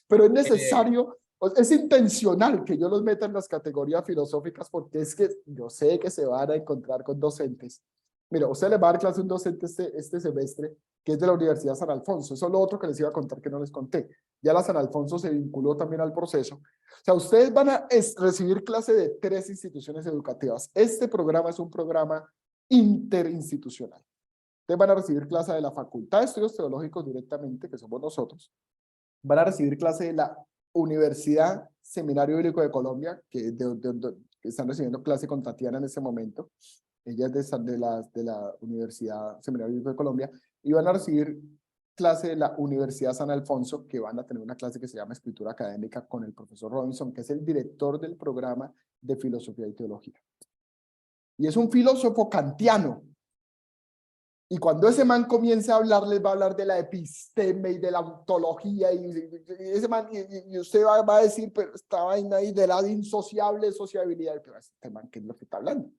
Pero es necesario, es intencional que yo los meta en las categorías filosóficas, porque es que yo sé que se van a encontrar con docentes. Mira, usted le va a dar clase a un docente este semestre, que es de la Universidad San Alfonso. Eso es lo otro que les iba a contar que no les conté. Ya la San Alfonso se vinculó también al proceso. O sea, ustedes van a recibir clase de 3 instituciones educativas. Este programa es un programa interinstitucional. Ustedes van a recibir clase de la Facultad de Estudios Teológicos directamente, que somos nosotros. Van a recibir clase de la Universidad Seminario Bíblico de Colombia, que están recibiendo clase con Tatiana en este momento. Ella es de la Universidad Seminario Bíblico de Colombia. Y van a recibir clase de la Universidad San Alfonso, que van a tener una clase que se llama Escritura Académica con el profesor Robinson, que es el director del programa de Filosofía y Teología. Y es un filósofo kantiano. Y cuando ese man comience a hablar, les va a hablar de la episteme y de la ontología, ese man, y usted va a decir, pero esta vaina ahí de la insociable sociabilidad, pero este man, ¿qué es lo que está hablando?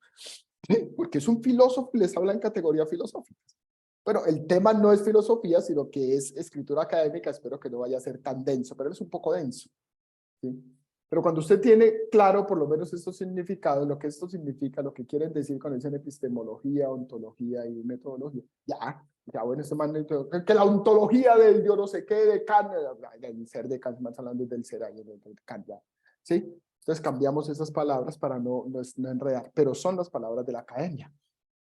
Porque es un filósofo y les habla en categorías filosóficas. Bueno, el tema no es filosofía, sino que es escritura académica. Espero que no vaya a ser tan denso, pero es un poco denso, ¿sí? Pero cuando usted tiene claro por lo menos estos significados, lo que esto significa, lo que quieren decir cuando dicen epistemología, ontología y metodología, ya bueno, este man, que la ontología del yo no sé qué, de Kant, del ser de Kant, más hablando del ser ahí, del Kant, ya, ¿sí? Entonces cambiamos esas palabras para no enredar, pero son las palabras de la academia.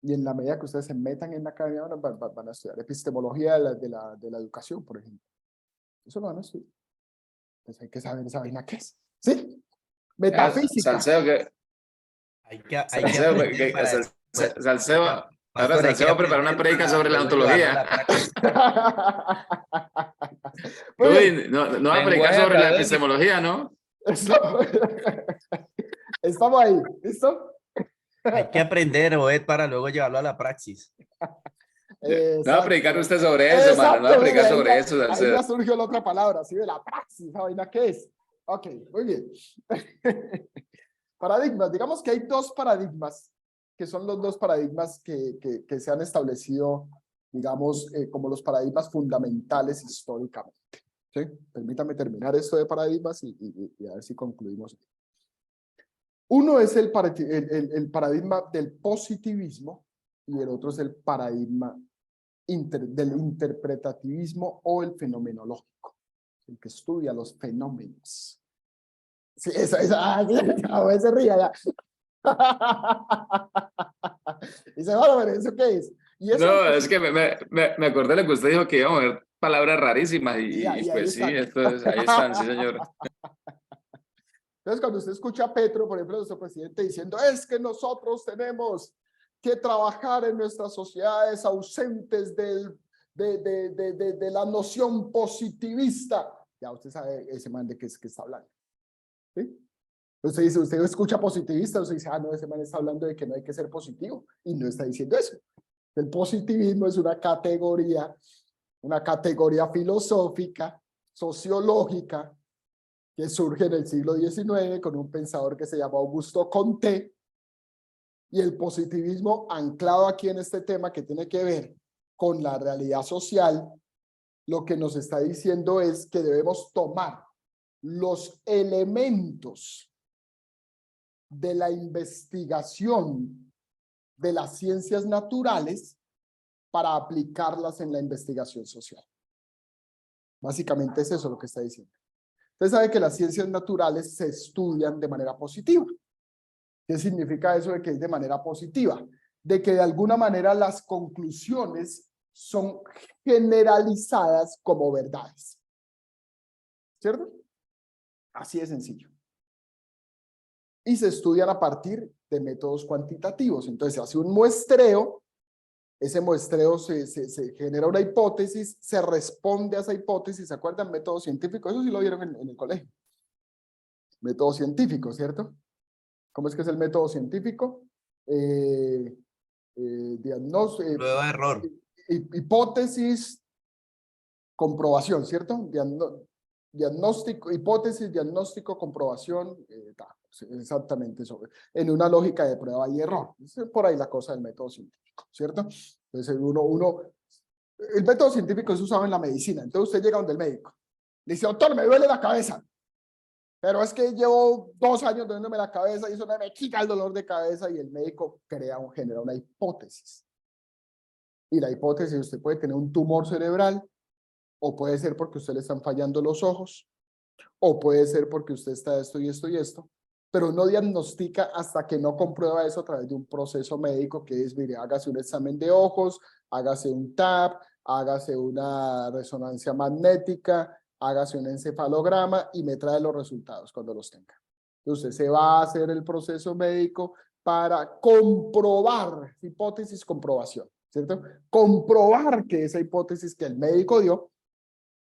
Y en la medida que ustedes se metan en la academia, van a estudiar epistemología de la educación, por ejemplo. Eso lo van a estudiar. Entonces hay que saber esa vaina qué es. ¿Sí? Metafísica. Salcedo, que... Salcedo, ahora Salcedo preparó una predica sobre la ontología. Uy, no va a predicar sobre la epistemología, ¿no? Estamos ahí, ¿listo? Hay que aprender, Obed, para luego llevarlo a la praxis. No va a predicar usted sobre eso, mano. No va a predicar sobre eso. Ahí ya surgió la otra palabra, ¿sí? De la praxis, ¿esa vaina qué es? Ok, muy bien. Paradigmas. Digamos que hay 2 paradigmas, que son los 2 paradigmas que se han establecido, digamos, como los paradigmas fundamentales históricamente. ¿Sí? Permítame terminar esto de paradigmas y a ver si concluimos. Uno es el paradigma del positivismo y el otro es el paradigma del interpretativismo o el fenomenológico, el que estudia los fenómenos. Sí, esa se ría ya. Y dice, bueno, pero ¿eso qué es? Y eso, no, es que me acordé de lo que usted dijo, que íbamos a ver palabras rarísimas y pues sí, ahí están, sí señor. Entonces cuando usted escucha a Petro, por ejemplo, nuestro presidente, diciendo, es que nosotros tenemos que trabajar en nuestras sociedades ausentes de la noción positivista, ya usted sabe ese man de qué está hablando. ¿Sí? Usted escucha positivista, usted dice, no, ese man está hablando de que no hay que ser positivo, y no está diciendo eso. El positivismo es una categoría filosófica, sociológica, que surge en el siglo XIX con un pensador que se llama Augusto Comte, y el positivismo anclado aquí en este tema que tiene que ver con la realidad social, lo que nos está diciendo es que debemos tomar los elementos de la investigación de las ciencias naturales para aplicarlas en la investigación social. Básicamente es eso lo que está diciendo. Usted sabe que las ciencias naturales se estudian de manera positiva. ¿Qué significa eso de que es de manera positiva? De que de alguna manera las conclusiones son generalizadas como verdades. ¿Cierto? Así de sencillo. Y se estudian a partir de métodos cuantitativos. Entonces se hace un muestreo ese muestreo se genera una hipótesis, se responde a esa hipótesis, ¿se acuerdan? Método científico, eso sí lo vieron en el colegio. Método científico, ¿cierto? ¿Cómo es que es el método científico? Diagnóstico, Prueba de error. hipótesis, comprobación, ¿cierto? Diagnóstico, hipótesis, diagnóstico, comprobación, exactamente eso, en una lógica de prueba y error. Es por ahí la cosa del método científico, ¿cierto? Entonces el método científico es usado en la medicina. Entonces usted llega donde el médico, le dice, doctor, me duele la cabeza, pero es que llevo 2 años doliéndome la cabeza y eso no me quita el dolor de cabeza, y el médico genera una hipótesis. Y la hipótesis, usted puede tener un tumor cerebral, o puede ser porque a usted le están fallando los ojos, o puede ser porque usted está esto y esto y esto, pero no diagnostica hasta que no comprueba eso a través de un proceso médico que es, mire, hágase un examen de ojos, hágase un TAP, hágase una resonancia magnética, hágase un encefalograma y me trae los resultados cuando los tenga. Entonces se va a hacer el proceso médico para comprobar, hipótesis, comprobación, ¿cierto? Comprobar que esa hipótesis que el médico dio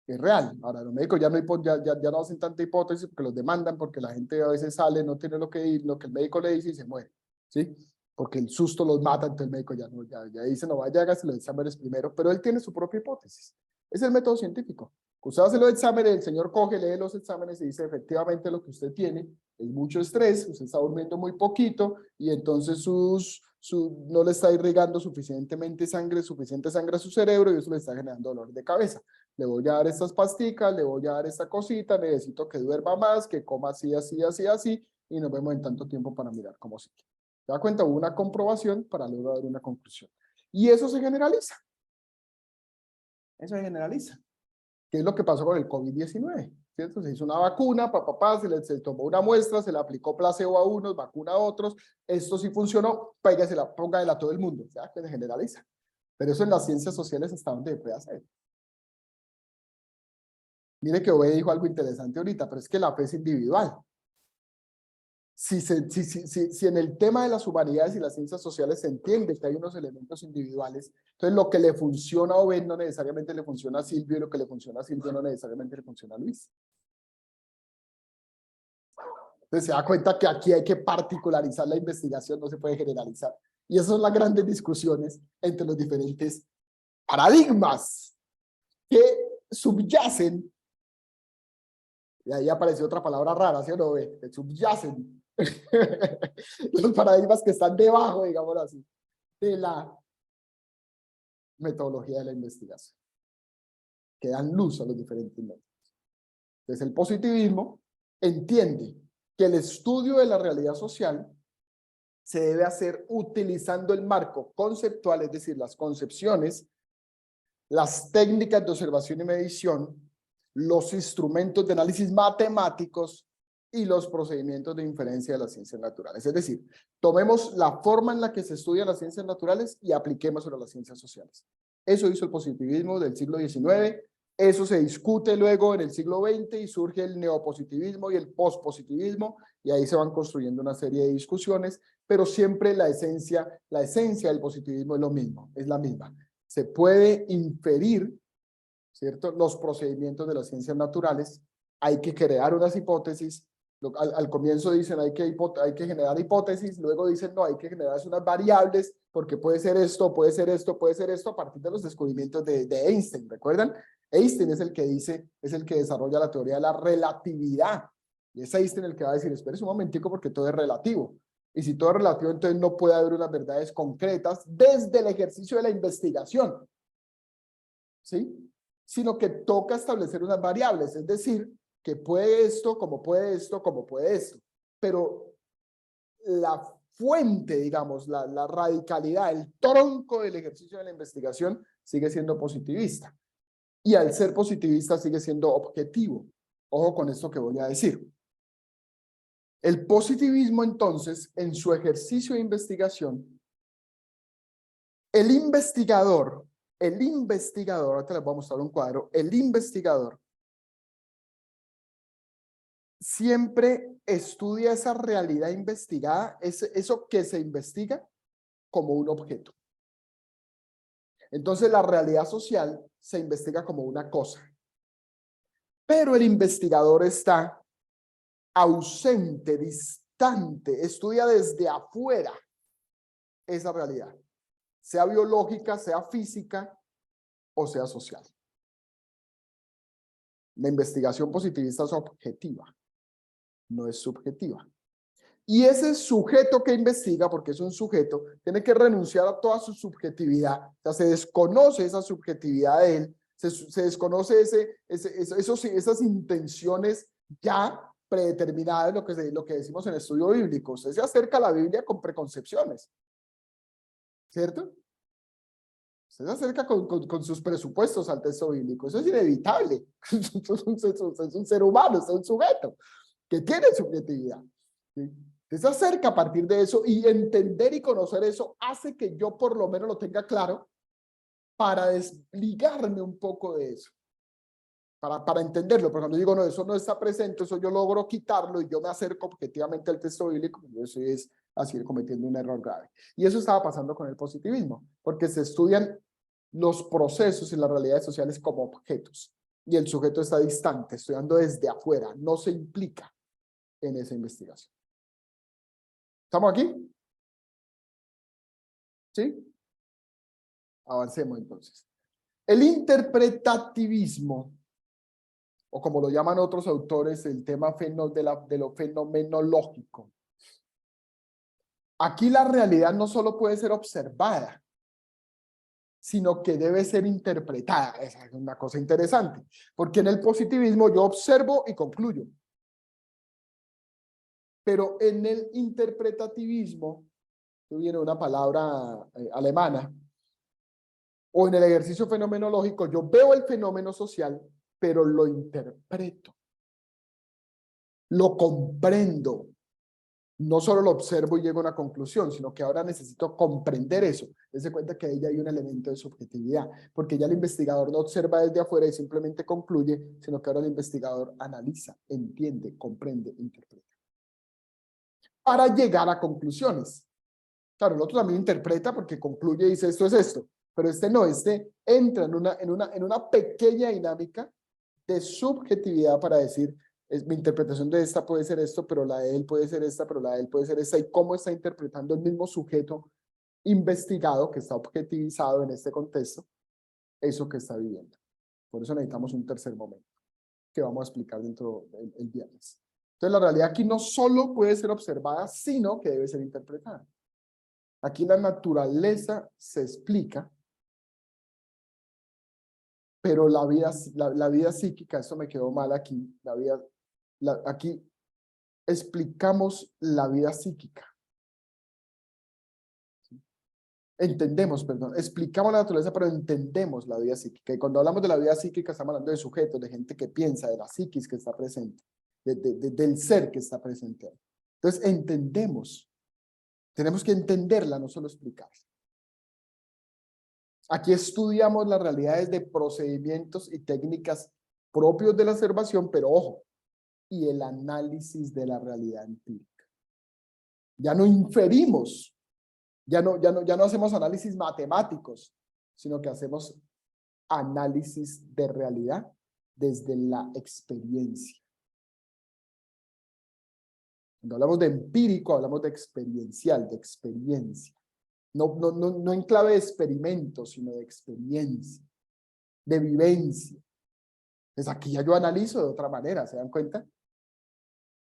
es real. Ahora, los médicos ya no hacen tanta hipótesis porque los demandan, porque la gente a veces sale, no tiene lo que el médico le dice y se muere, ¿sí? Porque el susto los mata, entonces el médico ya dice, no vaya, hágase los exámenes primero, pero él tiene su propia hipótesis. Es el método científico. Usted hace los exámenes, el señor coge, lee los exámenes y dice, efectivamente lo que usted tiene es mucho estrés, usted está durmiendo muy poquito y entonces no le está irrigando suficiente sangre a su cerebro y eso le está generando dolor de cabeza. Le voy a dar estas pasticas, le voy a dar esta cosita, necesito que duerma más, que coma así, así, así, así, y nos vemos en tanto tiempo para mirar cómo sigue. ¿Se da cuenta? Hubo una comprobación para luego dar una conclusión. Y eso se generaliza. Eso se generaliza. ¿Qué es lo que pasó con el COVID-19? ¿Cierto? Se hizo una vacuna, se tomó una muestra, se le aplicó placebo a unos, vacuna a otros, esto sí funcionó, póngasela a todo el mundo. O sea, que se generaliza. Pero eso en las ciencias sociales hasta donde se puede hacer. Mire que Obe dijo algo interesante ahorita, pero es que la fe es individual. Si en el tema de las humanidades y las ciencias sociales se entiende que hay unos elementos individuales, entonces lo que le funciona a Obe no necesariamente le funciona a Silvio, y lo que le funciona a Silvio no necesariamente le funciona a Luis. Entonces se da cuenta que aquí hay que particularizar la investigación, no se puede generalizar. Y esas son las grandes discusiones entre los diferentes paradigmas que subyacen. Y ahí apareció otra palabra rara, ¿sí o no? Que subyacen. Los paradigmas que están debajo, digamos así, de la metodología de la investigación, que dan luz a los diferentes métodos. Entonces el positivismo entiende que el estudio de la realidad social se debe hacer utilizando el marco conceptual, es decir, las concepciones, las técnicas de observación y medición, los instrumentos de análisis matemáticos y los procedimientos de inferencia de las ciencias naturales. Es decir, tomemos la forma en la que se estudian las ciencias naturales y apliquemos sobre las ciencias sociales. Eso hizo el positivismo del siglo XIX, eso se discute luego en el siglo XX y surge el neopositivismo y el pospositivismo, y ahí se van construyendo una serie de discusiones, pero siempre la esencia del positivismo es lo mismo, es la misma. Se puede inferir, ¿cierto?, los procedimientos de las ciencias naturales, hay que crear unas hipótesis. Al comienzo dicen hay que generar hipótesis, luego dicen no, hay que generar unas variables porque puede ser esto, puede ser esto, puede ser esto, a partir de los descubrimientos de Einstein, ¿recuerdan? Einstein es el que desarrolla la teoría de la relatividad, y es Einstein el que va a decir, espérese un momentico porque todo es relativo, y si todo es relativo entonces no puede haber unas verdades concretas desde el ejercicio de la investigación, ¿sí? Sino que toca establecer unas variables, es decir, que puede esto, como puede esto, como puede esto. Pero la fuente, digamos, la radicalidad, el tronco del ejercicio de la investigación sigue siendo positivista. Y al ser positivista sigue siendo objetivo. Ojo con esto que voy a decir. El positivismo, entonces, en su ejercicio de investigación, el investigador, ahorita les voy a mostrar un cuadro, el investigador siempre estudia esa realidad investigada, eso que se investiga como un objeto. Entonces la realidad social se investiga como una cosa, pero el investigador está ausente, distante, estudia desde afuera esa realidad, sea biológica, sea física o sea social. La investigación positivista es objetiva, no es subjetiva. Y ese sujeto que investiga, porque es un sujeto, tiene que renunciar a toda su subjetividad. O sea, se desconoce esa subjetividad de él, se desconoce esas intenciones ya predeterminadas, lo que decimos en estudio bíblico. Usted se acerca a la Biblia con preconcepciones, ¿cierto? Usted se acerca con sus presupuestos al texto bíblico. Eso es inevitable. Usted es un ser humano, usted es un sujeto que tiene subjetividad, ¿sí? Se acerca a partir de eso y entender y conocer eso hace que yo por lo menos lo tenga claro para desligarme un poco de eso, para entenderlo, porque cuando digo no, eso no está presente, eso yo logro quitarlo y yo me acerco objetivamente al texto bíblico, eso es así cometiendo un error grave. Y eso estaba pasando con el positivismo, porque se estudian los procesos y las realidades sociales como objetos, y el sujeto está distante, estudiando desde afuera, no se implica en esa investigación. ¿Estamos aquí? ¿Sí? Avancemos entonces. El interpretativismo, o como lo llaman otros autores, el tema de lo fenomenológico. Aquí la realidad no solo puede ser observada, sino que debe ser interpretada. Esa es una cosa interesante, porque en el positivismo yo observo y concluyo. Pero en el interpretativismo, viene una palabra alemana, o en el ejercicio fenomenológico, yo veo el fenómeno social, pero lo interpreto, lo comprendo. No solo lo observo y llego a una conclusión, sino que ahora necesito comprender eso. Dese cuenta que ahí hay un elemento de subjetividad, porque ya el investigador no observa desde afuera y simplemente concluye, sino que ahora el investigador analiza, entiende, comprende, interpreta, para llegar a conclusiones. Claro, el otro también interpreta porque concluye y dice esto es esto, pero este no, este entra en una pequeña dinámica de subjetividad para decir, mi interpretación de esta puede ser esto, pero la de él puede ser esta, pero la de él puede ser esta, y cómo está interpretando el mismo sujeto investigado, que está objetivizado en este contexto, eso que está viviendo. Por eso necesitamos un tercer momento, que vamos a explicar dentro del viernes. Entonces la realidad aquí no solo puede ser observada, sino que debe ser interpretada. Aquí la naturaleza se explica, pero la vida psíquica, eso me quedó mal aquí, aquí explicamos la vida psíquica. Entendemos, perdón, explicamos la naturaleza, pero entendemos la vida psíquica. Y cuando hablamos de la vida psíquica, estamos hablando de sujetos, de gente que piensa, de la psiquis que está presente, del ser que está presente. Entonces, entendemos. Tenemos que entenderla, no solo explicarla. Aquí estudiamos las realidades de procedimientos y técnicas propios de la observación, pero ojo, y el análisis de la realidad empírica. Ya no inferimos, ya no hacemos análisis matemáticos, sino que hacemos análisis de realidad desde la experiencia. Cuando hablamos de empírico, hablamos de experiencial, de experiencia. No en clave de experimento, sino de experiencia, de vivencia. Entonces aquí ya yo analizo de otra manera, ¿se dan cuenta?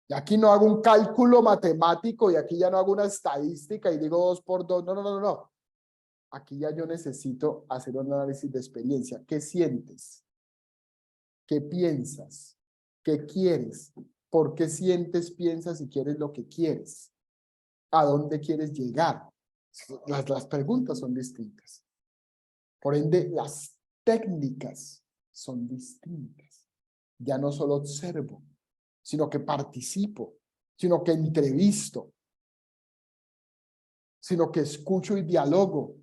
Y aquí no hago un cálculo matemático y aquí ya no hago una estadística y digo 2 por 2. No. Aquí ya yo necesito hacer un análisis de experiencia. ¿Qué sientes? ¿Qué piensas? ¿Qué quieres? ¿Por qué sientes, piensas y quieres lo que quieres? ¿A dónde quieres llegar? Las preguntas son distintas. Por ende, las técnicas son distintas. Ya no solo observo, sino que participo, sino que entrevisto, sino que escucho y dialogo.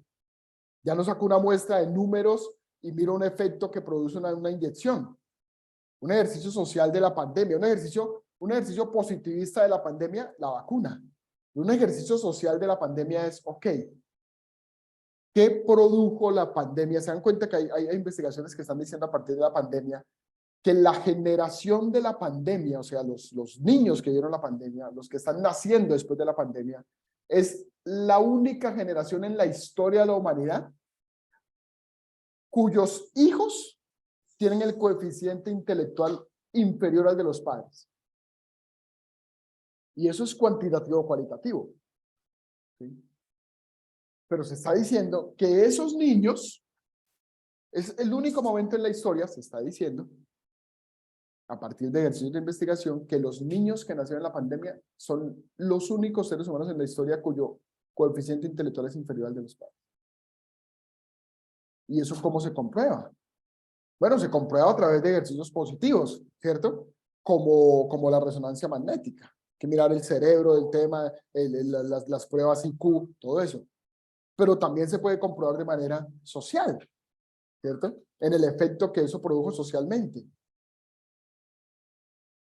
Ya no saco una muestra de números y miro un efecto que produce una inyección. Un ejercicio social de la pandemia, un ejercicio positivista de la pandemia, la vacuna. Un ejercicio social de la pandemia es, ok, ¿Qué produjo la pandemia? Se dan cuenta que hay investigaciones que están diciendo a partir de la pandemia que la generación de la pandemia, o sea, los niños que vieron la pandemia, los que están naciendo después de la pandemia, es la única generación en la historia de la humanidad cuyos hijos tienen el coeficiente intelectual inferior al de los padres. Y eso es cuantitativo o cualitativo. ¿Sí? Pero se está diciendo que esos niños, es el único momento en la historia, se está diciendo, a partir de ejercicios de investigación, que los niños que nacieron en la pandemia son los únicos seres humanos en la historia cuyo coeficiente intelectual es inferior al de los padres. ¿Y eso cómo se comprueba? Bueno, se comprueba a través de ejercicios positivos, ¿cierto? Como la resonancia magnética, que mirar el cerebro, el tema, las pruebas IQ, todo eso. Pero también se puede comprobar de manera social, ¿cierto? En el efecto que eso produjo socialmente.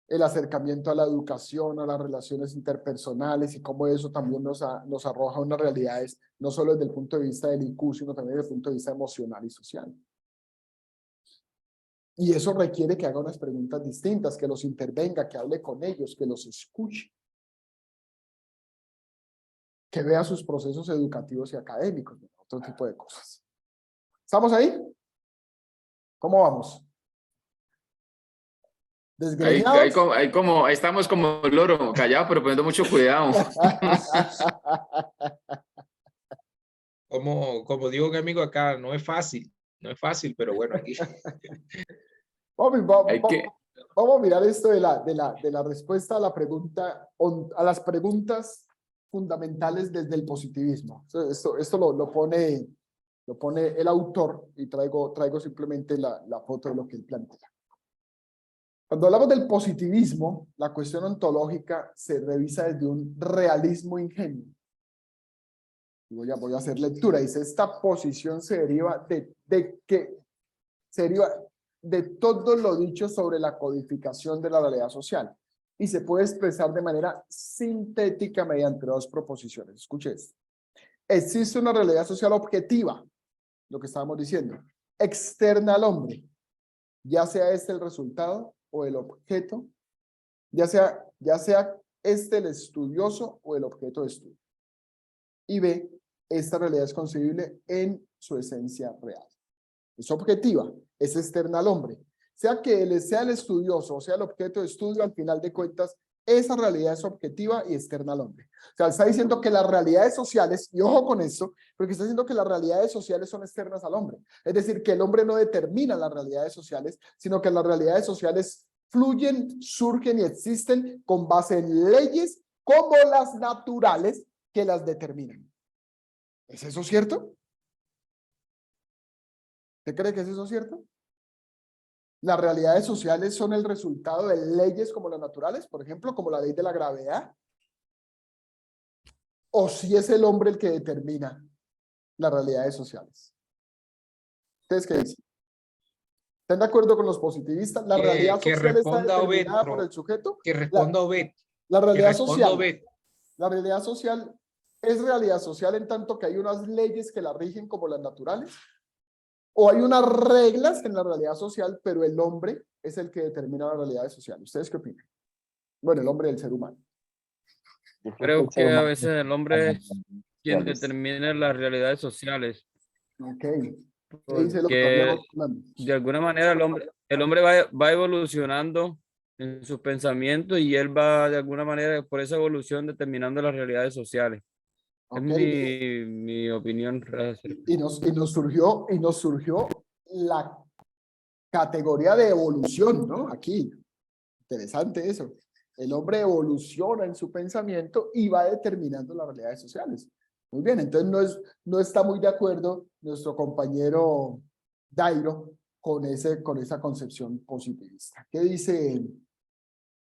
El acercamiento a la educación, a las relaciones interpersonales y cómo eso también nos arroja unas realidades, no solo desde el punto de vista del IQ, sino también desde el punto de vista emocional y social. Y eso requiere que haga unas preguntas distintas, que los intervenga, que hable con ellos, que los escuche, que vea sus procesos educativos y académicos, otro tipo de cosas. ¿Estamos ahí? ¿Cómo vamos? ¿Desgreñados? Ahí estamos como el loro, callado, pero poniendo mucho cuidado. Como digo un amigo acá, no es fácil, pero bueno, aquí. Vamos a mirar esto de la respuesta a la pregunta, a las preguntas fundamentales desde el positivismo. Esto lo pone el autor y traigo simplemente la foto de lo que él plantea. Cuando hablamos del positivismo, la cuestión ontológica se revisa desde un realismo ingenuo. Voy a hacer lectura. Dice, esta posición se deriva de todo lo dicho sobre la codificación de la realidad social y se puede expresar de manera sintética mediante dos proposiciones. Escuche esto. Existe una realidad social objetiva, lo que estábamos diciendo, externa al hombre, ya sea este el resultado o el objeto, ya sea este el estudioso o el objeto de estudio. Y B, esta realidad es concebible en su esencia real. Es objetiva, es externa al hombre. Sea que él sea el estudioso o sea el objeto de estudio, al final de cuentas, esa realidad es objetiva y externa al hombre. O sea, está diciendo que las realidades sociales, y ojo con esto, porque está diciendo que las realidades sociales son externas al hombre. Es decir, que el hombre no determina las realidades sociales, sino que las realidades sociales fluyen, surgen y existen con base en leyes como las naturales que las determinan. ¿Es eso cierto? ¿Usted cree que es eso cierto? ¿Las realidades sociales son el resultado de leyes como las naturales, por ejemplo, como la ley de la gravedad? ¿O si es el hombre el que determina las realidades sociales? ¿Ustedes qué dicen? ¿Están de acuerdo con los positivistas? ¿La realidad social está determinada por el sujeto? Que responda Obed. La realidad social. La realidad social es realidad social en tanto que hay unas leyes que la rigen como las naturales. O hay unas reglas en la realidad social, pero el hombre es el que determina las realidades sociales. ¿Ustedes qué opinan? Bueno, el hombre del ser humano. Creo que a veces el hombre es quien determina las realidades sociales. Ok. ¿Qué dice el doctor? De alguna manera el hombre va evolucionando en sus pensamientos y él va de alguna manera por esa evolución determinando las realidades sociales. Okay. Es mi opinión. Y nos surgió la categoría de evolución, ¿no? Aquí. Interesante eso. El hombre evoluciona en su pensamiento y va determinando las realidades sociales. Muy bien, entonces no está muy de acuerdo nuestro compañero Dairo con esa concepción positivista. ¿Qué dice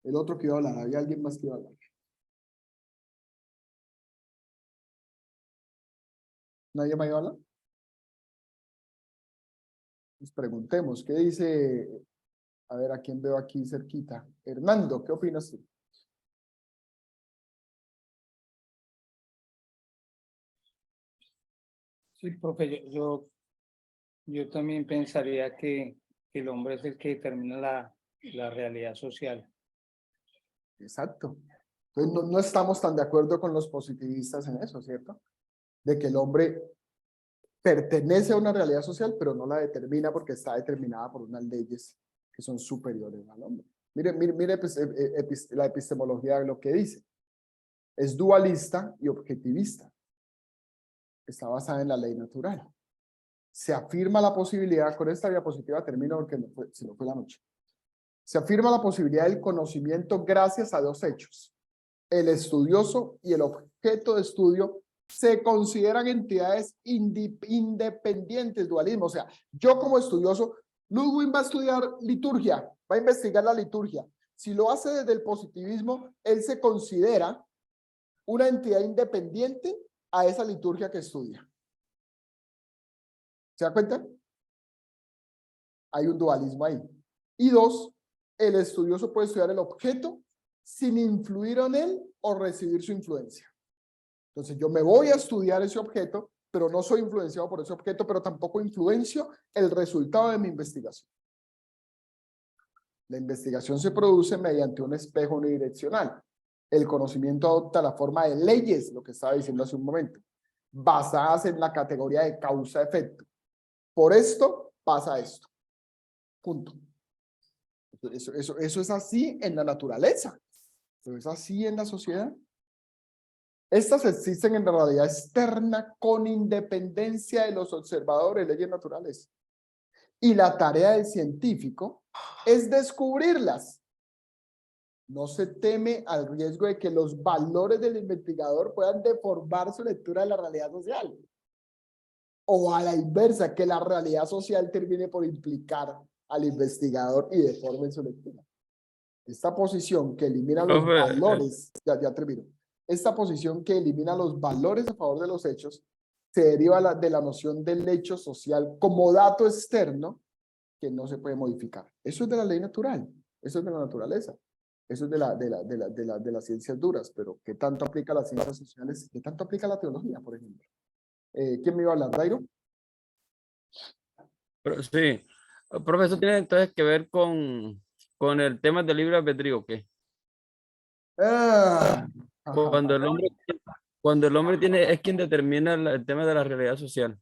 el otro que iba a hablar? ¿Había alguien más que iba a hablar? ¿Nadie me iba a hablar? Pues preguntemos, ¿qué dice? A ver, ¿a quién veo aquí cerquita? Hernando, ¿qué opinas tú? Sí, profe, yo también pensaría que el hombre es el que determina la realidad social. Exacto. Entonces no estamos tan de acuerdo con los positivistas en eso, ¿cierto? De que el hombre pertenece a una realidad social, pero no la determina porque está determinada por unas leyes que son superiores al hombre. Mire pues, la epistemología de lo que dice. Es dualista y objetivista. Está basada en la ley natural. Se afirma la posibilidad, con esta diapositiva termino porque si no fue la noche. Se afirma la posibilidad del conocimiento gracias a dos hechos. El estudioso y el objeto de estudio se consideran entidades independientes, dualismo. O sea, yo como estudioso, Ludwig va a estudiar liturgia, va a investigar la liturgia. Si lo hace desde el positivismo, él se considera una entidad independiente a esa liturgia que estudia. ¿Se da cuenta? Hay un dualismo ahí. Y dos, el estudioso puede estudiar el objeto sin influir en él o recibir su influencia. Entonces yo me voy a estudiar ese objeto, pero no soy influenciado por ese objeto, pero tampoco influencio el resultado de mi investigación. La investigación se produce mediante un espejo unidireccional. El conocimiento adopta la forma de leyes, lo que estaba diciendo hace un momento, basadas en la categoría de causa-efecto. Por esto pasa esto. Punto. Eso es así en la naturaleza, pero es así en la sociedad. Estas existen en la realidad externa con independencia de los observadores, leyes naturales. Y la tarea del científico es descubrirlas. No se teme al riesgo de que los valores del investigador puedan deformar su lectura de la realidad social. O a la inversa, que la realidad social termine por implicar al investigador y deforme su lectura. Esta posición que elimina los valores, ya termino. Esta posición que elimina los valores a favor de los hechos se deriva de la noción del hecho social como dato externo que no se puede modificar. Eso es de la ley natural, eso es de la naturaleza, eso es de las ciencias duras, pero ¿qué tanto aplica a las ciencias sociales? ¿Qué tanto aplica a la teología, por ejemplo? ¿Quién me iba a hablar, Dairo? Pero, sí, profe, ¿eso tiene entonces que ver con el tema del libre albedrío o qué? Cuando el hombre tiene, es quien determina el tema de la realidad social.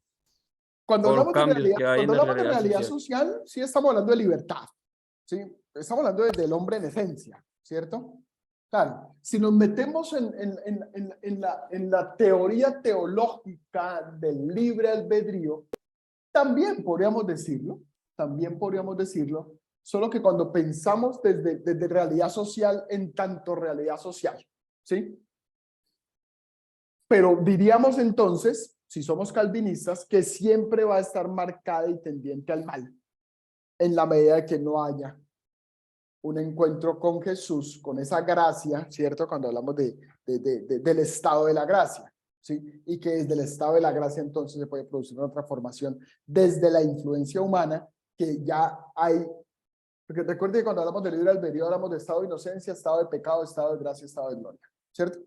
Cuando O los hablamos de cambios realidad, que hay en cuando la hablamos de realidad social. social, sí estamos hablando de libertad, ¿sí? Estamos hablando del hombre en esencia, ¿cierto? Claro, si nos metemos en la teoría teológica del libre albedrío, también podríamos decirlo, solo que cuando pensamos desde realidad social en tanto realidad social, ¿sí? Pero diríamos entonces, si somos calvinistas, que siempre va a estar marcada y tendiente al mal, en la medida de que no haya un encuentro con Jesús, con esa gracia, ¿cierto? Cuando hablamos del estado de la gracia, ¿sí? Y que desde el estado de la gracia entonces se puede producir una transformación desde la influencia humana, que ya hay, porque recuerde que cuando hablamos del libre albedrío hablamos de estado de inocencia, estado de pecado, estado de gracia, estado de gloria, ¿cierto?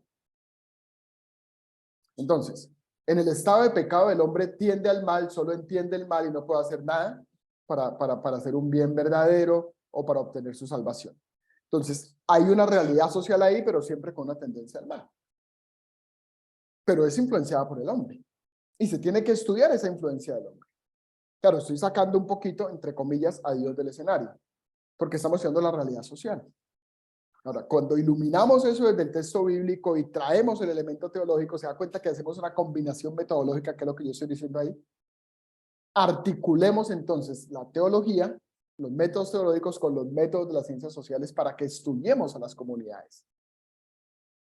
Entonces, en el estado de pecado el hombre tiende al mal, solo entiende el mal y no puede hacer nada para hacer un bien verdadero o para obtener su salvación. Entonces, hay una realidad social ahí, pero siempre con una tendencia al mal. Pero es influenciada por el hombre. Y se tiene que estudiar esa influencia del hombre. Claro, estoy sacando un poquito, entre comillas, a Dios del escenario, porque estamos estudiando la realidad social. Ahora, cuando iluminamos eso desde el texto bíblico y traemos el elemento teológico, se da cuenta que hacemos una combinación metodológica, que es lo que yo estoy diciendo ahí. Articulemos entonces la teología, los métodos teológicos con los métodos de las ciencias sociales para que estudiemos a las comunidades.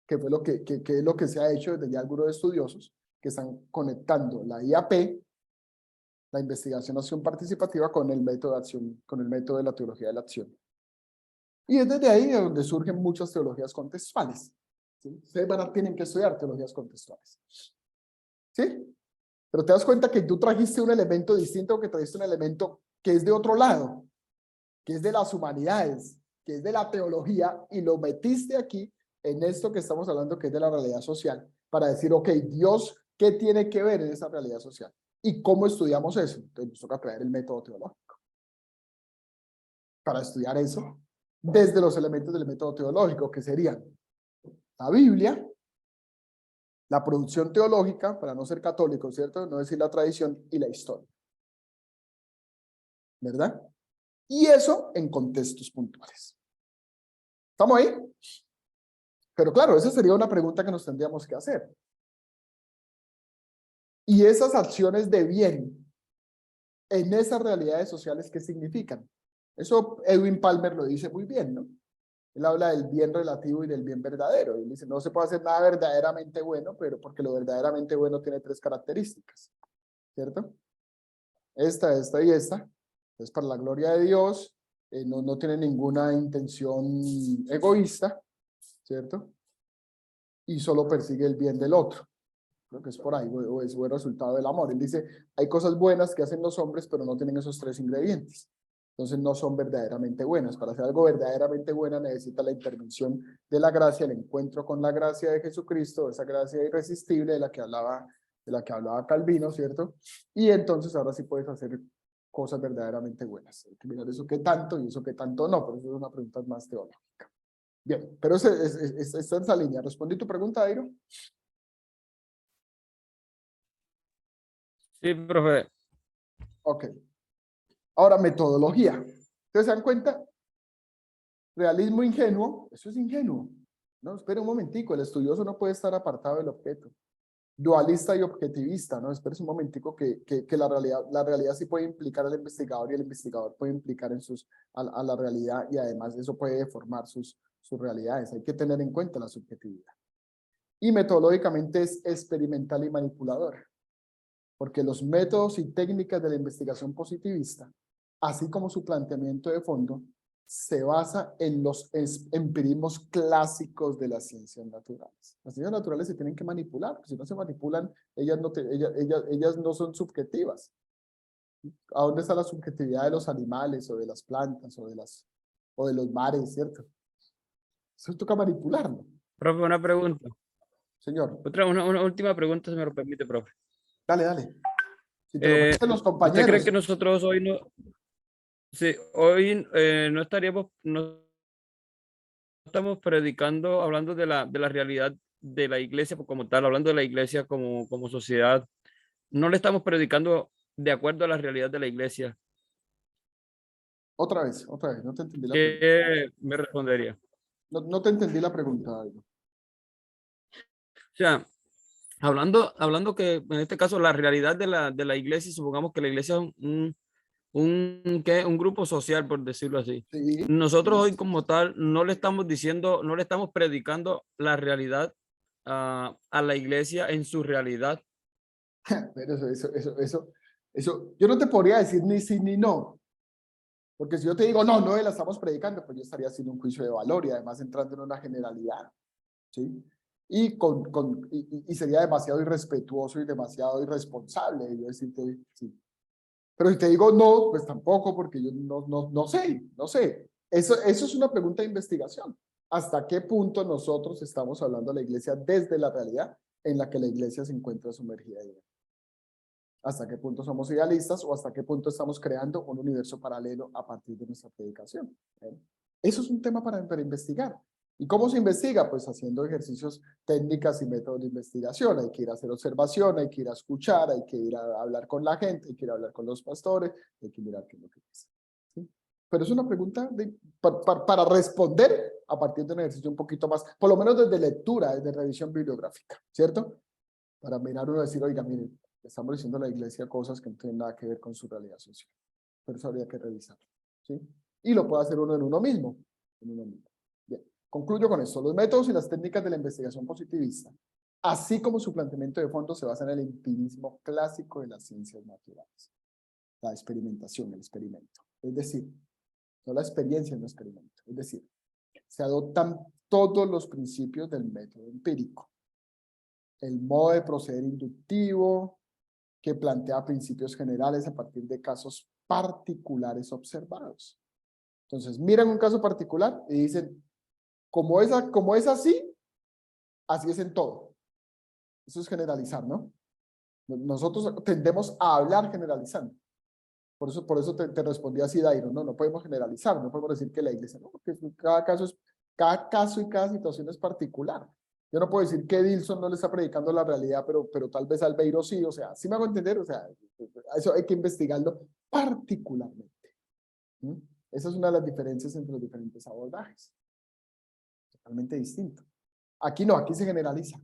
Que fue es lo que se ha hecho desde ya algunos estudiosos que están conectando la IAP, la investigación acción participativa, con el método de acción, con el método de la teología de la acción. Y es desde ahí donde surgen muchas teologías contextuales, ¿sí? Ustedes tienen que estudiar teologías contextuales, ¿sí? Pero te das cuenta que tú trajiste un elemento distinto, que trajiste un elemento que es de otro lado, que es de las humanidades, que es de la teología, y lo metiste aquí en esto que estamos hablando, que es de la realidad social, para decir, ok, Dios, ¿qué tiene que ver en esa realidad social? ¿Y cómo estudiamos eso? Entonces nos toca traer el método teológico para estudiar eso desde los elementos del método teológico, que serían la Biblia, la producción teológica, para no ser católico, ¿cierto? No decir la tradición, y la historia. ¿Verdad? Y eso en contextos puntuales. ¿Estamos ahí? Pero claro, esa sería una pregunta que nos tendríamos que hacer. Y esas acciones de bien en esas realidades sociales, ¿qué significan? Eso Edwin Palmer lo dice muy bien, ¿no? Él habla del bien relativo y del bien verdadero. Él dice, no se puede hacer nada verdaderamente bueno, pero porque lo verdaderamente bueno tiene 3 características, ¿cierto? Esta y esta. Es para la gloria de Dios, no tiene ninguna intención egoísta, ¿cierto? Y solo persigue el bien del otro. Creo que es por ahí, o es buen resultado del amor. Él dice, hay cosas buenas que hacen los hombres, pero no tienen esos 3 ingredientes. Entonces no son verdaderamente buenas. Para hacer algo verdaderamente buena necesita la intervención de la gracia, el encuentro con la gracia de Jesucristo, esa gracia irresistible de la que hablaba Calvino, ¿cierto? Y entonces ahora sí puedes hacer cosas verdaderamente buenas. Hay que mirar eso que tanto y eso que tanto no, pero eso es una pregunta más teológica. Bien, pero está en esa línea. ¿Respondí tu pregunta, Dairo? Sí, profe. Ok. Ahora, metodología. ¿Ustedes se dan cuenta? Realismo ingenuo, eso es ingenuo. No, espera un momentico, el estudioso no puede estar apartado del objeto. Dualista y objetivista, ¿no? Espera un momentico que la realidad sí puede implicar al investigador y el investigador puede implicar a la realidad y además eso puede deformar sus realidades. Hay que tener en cuenta la subjetividad. Y metodológicamente es experimental y manipulador. Porque los métodos y técnicas de la investigación positivista, así como su planteamiento de fondo, se basa en los empirismos clásicos de las ciencias naturales. Las ciencias naturales se tienen que manipular, porque si no se manipulan, ellas no son subjetivas. ¿A dónde está la subjetividad de los animales, o de las plantas, o de los mares, cierto? Eso toca manipularlo. Profe, una pregunta. Señor. Una última pregunta, si me lo permite, profe. Dale. Si te lo permiten los compañeros. ¿Usted cree que nosotros hoy no... Sí, hoy no estamos predicando, hablando de la realidad de la iglesia como tal, hablando de la iglesia como sociedad, no le estamos predicando de acuerdo a la realidad de la iglesia? Otra vez, no te entendí la pregunta. ¿Qué me respondería? No te entendí la pregunta, Dairo. O sea, hablando que en este caso la realidad de la iglesia, supongamos que la iglesia es un grupo social, por decirlo así. Sí. Nosotros hoy como tal no le estamos diciendo, no le estamos predicando la realidad a la iglesia en su realidad. Pero eso, yo no te podría decir ni sí ni no. Porque si yo te digo, no la estamos predicando, pues yo estaría haciendo un juicio de valor y además entrando en una generalidad. ¿Sí? Y sería demasiado irrespetuoso y demasiado irresponsable yo decirte sí. Pero si te digo no, pues tampoco, porque yo no sé. Eso es una pregunta de investigación. ¿Hasta qué punto nosotros estamos hablando de la iglesia desde la realidad en la que la iglesia se encuentra sumergida ahí? ¿Hasta qué punto somos idealistas o hasta qué punto estamos creando un universo paralelo a partir de nuestra predicación? Eso es un tema para investigar. ¿Y cómo se investiga? Pues haciendo ejercicios, técnicas y métodos de investigación. Hay que ir a hacer observación, hay que ir a escuchar, hay que ir a hablar con la gente, hay que ir a hablar con los pastores, hay que mirar qué es lo que pasa. ¿Sí? Pero es una pregunta para responder a partir de un ejercicio un poquito más, por lo menos desde lectura, desde revisión bibliográfica, ¿cierto? Para mirar uno y decir, oiga, miren, estamos diciendo a la iglesia cosas que no tienen nada que ver con su realidad social. Pero eso habría que revisarlo, ¿sí? Y lo puede hacer uno en uno mismo. Bien, concluyo con esto. Los métodos y las técnicas de la investigación positivista, así como su planteamiento de fondo, se basan en el empirismo clásico de las ciencias naturales. La experimentación, el experimento. Es decir, no la experiencia en el experimento. Es decir, se adoptan todos los principios del método empírico. El modo de proceder inductivo, que plantea principios generales a partir de casos particulares observados. Entonces, miran un caso particular y dicen, como es así, así es en todo. Eso es generalizar, ¿no? Nosotros tendemos a hablar generalizando. Por eso te respondí así, Dairo, no podemos generalizar, no podemos decir que la iglesia, no, porque cada caso y cada situación es particular. Yo no puedo decir que Edilson no le está predicando la realidad, pero tal vez Albeiro sí, o sea, sí me hago entender, o sea, eso hay que investigarlo particularmente. ¿Mm? Esa es una de las diferencias entre los diferentes abordajes. Totalmente distinto. Aquí no, aquí se generaliza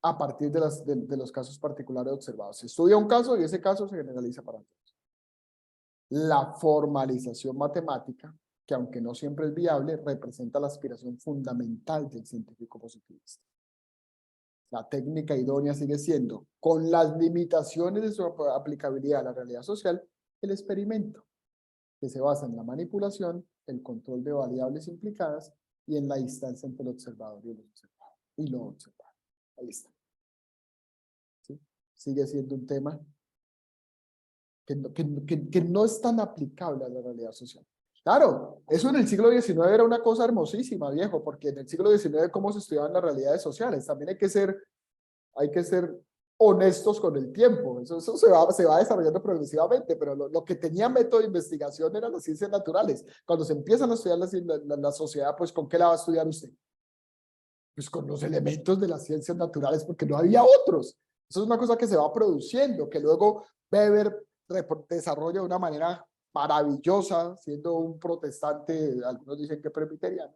a partir de los casos particulares observados. Se estudia un caso y ese caso se generaliza para todos. La formalización matemática, que aunque no siempre es viable, representa la aspiración fundamental del científico positivista. La técnica idónea sigue siendo, con las limitaciones de su aplicabilidad a la realidad social, el experimento, que se basa en la manipulación, el control de variables implicadas y en la distancia entre el observador y el observado. Y lo observado. Ahí está. ¿Sí? Sigue siendo un tema que no es tan aplicable a la realidad social. Claro, eso en el siglo XIX era una cosa hermosísima, viejo, porque en el siglo XIX cómo se estudiaban las realidades sociales. También hay que ser honestos con el tiempo. Eso se va desarrollando progresivamente, pero lo que tenía método de investigación eran las ciencias naturales. Cuando se empiezan a estudiar la sociedad, pues ¿con qué la va a estudiar usted? Pues con los elementos de las ciencias naturales, porque no había otros. Eso es una cosa que se va produciendo, que luego Weber desarrolla de una manera maravillosa, siendo un protestante, algunos dicen que presbiteriano,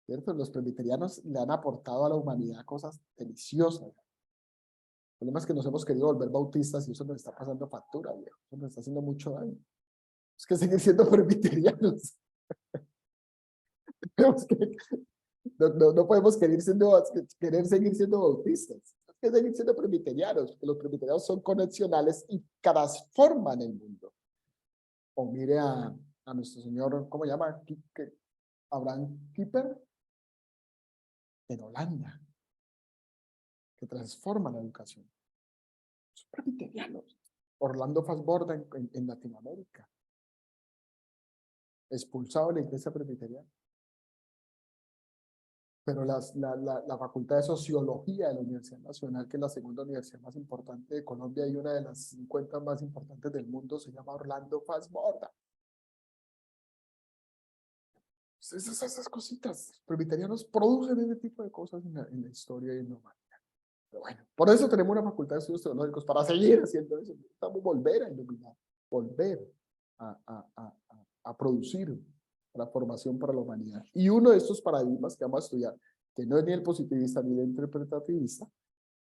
¿cierto? Los presbiterianos le han aportado a la humanidad cosas deliciosas. El problema es que nos hemos querido volver bautistas y eso nos está pasando factura, viejo. Eso nos está haciendo mucho daño. Es que seguir siendo presbiterianos. No podemos querer seguir siendo bautistas. Hay que seguir siendo presbiterianos, porque los presbiterianos son conexionales y transforman el mundo. O mire a nuestro señor, ¿cómo se llama? Abraham Kuyper, en Holanda, que transforma la educación. Son presbiterianos. Orlando Fassborda en Latinoamérica, expulsado de la iglesia presbiteriana. Pero la Facultad de Sociología de la Universidad Nacional, que es la segunda universidad más importante de Colombia y una de las 50 más importantes del mundo, se llama Orlando Fassborda. Esas cositas, los presbiterianos producen ese tipo de cosas en la historia y en la humanidad. Pero bueno, por eso tenemos una Facultad de Estudios Teológicos, para seguir haciendo eso. Necesitamos volver a iluminar, volver a producir transformación para la humanidad. Y uno de estos paradigmas que vamos a estudiar, que no es ni el positivista ni el interpretativista,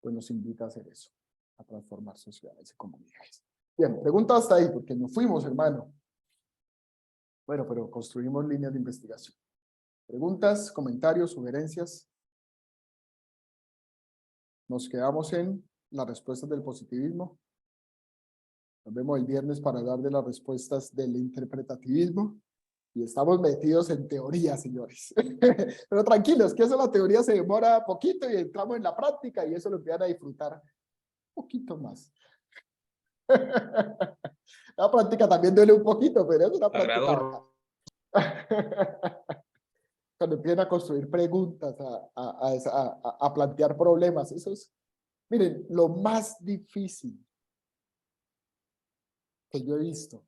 pues nos invita a hacer eso, a transformar sociedades y comunidades. Bien, pregunta hasta ahí, porque nos fuimos, hermano. Bueno, pero construimos líneas de investigación. Preguntas, comentarios, sugerencias. Nos quedamos en las respuestas del positivismo. Nos vemos el viernes para hablar de las respuestas del interpretativismo. Y estamos metidos en teoría, señores. Pero tranquilos, que eso la teoría se demora poquito y entramos en la práctica y eso lo empiezan a disfrutar un poquito más. La práctica también duele un poquito, pero es una práctica. Cuando empiezan a construir preguntas, a plantear problemas, eso es, miren, lo más difícil que yo he visto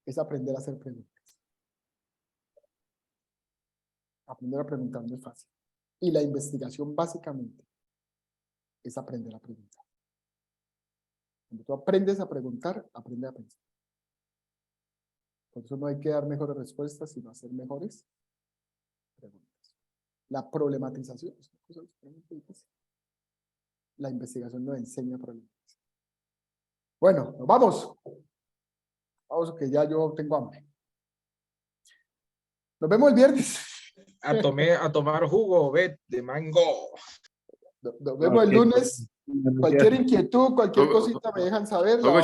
es aprender a hacer preguntas. Aprender a preguntar no es fácil. Y la investigación básicamente es aprender a preguntar. Cuando tú aprendes a preguntar, aprendes a pensar. Por eso no hay que dar mejores respuestas, sino hacer mejores preguntas. La problematización es una cosa extremadamente difícil. La investigación nos enseña a problematizar. Bueno, nos vamos. Vamos, que ya yo tengo hambre. Nos vemos el viernes. A tomar jugo, Bet, de mango. Nos vemos el lunes. Cualquier inquietud, cualquier cosita me dejan saber. Juego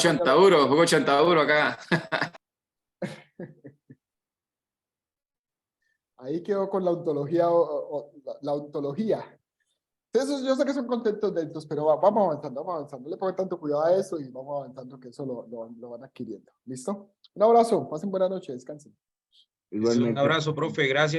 chantaduro acá. Ahí quedó con la ontología, la ontología. Entonces, yo sé que son contentos de estos, pero vamos avanzando. No le pongan tanto cuidado a eso y vamos avanzando, que eso lo van adquiriendo. ¿Listo? Un abrazo, pasen buena noche, descansen. Un abrazo, profe, gracias.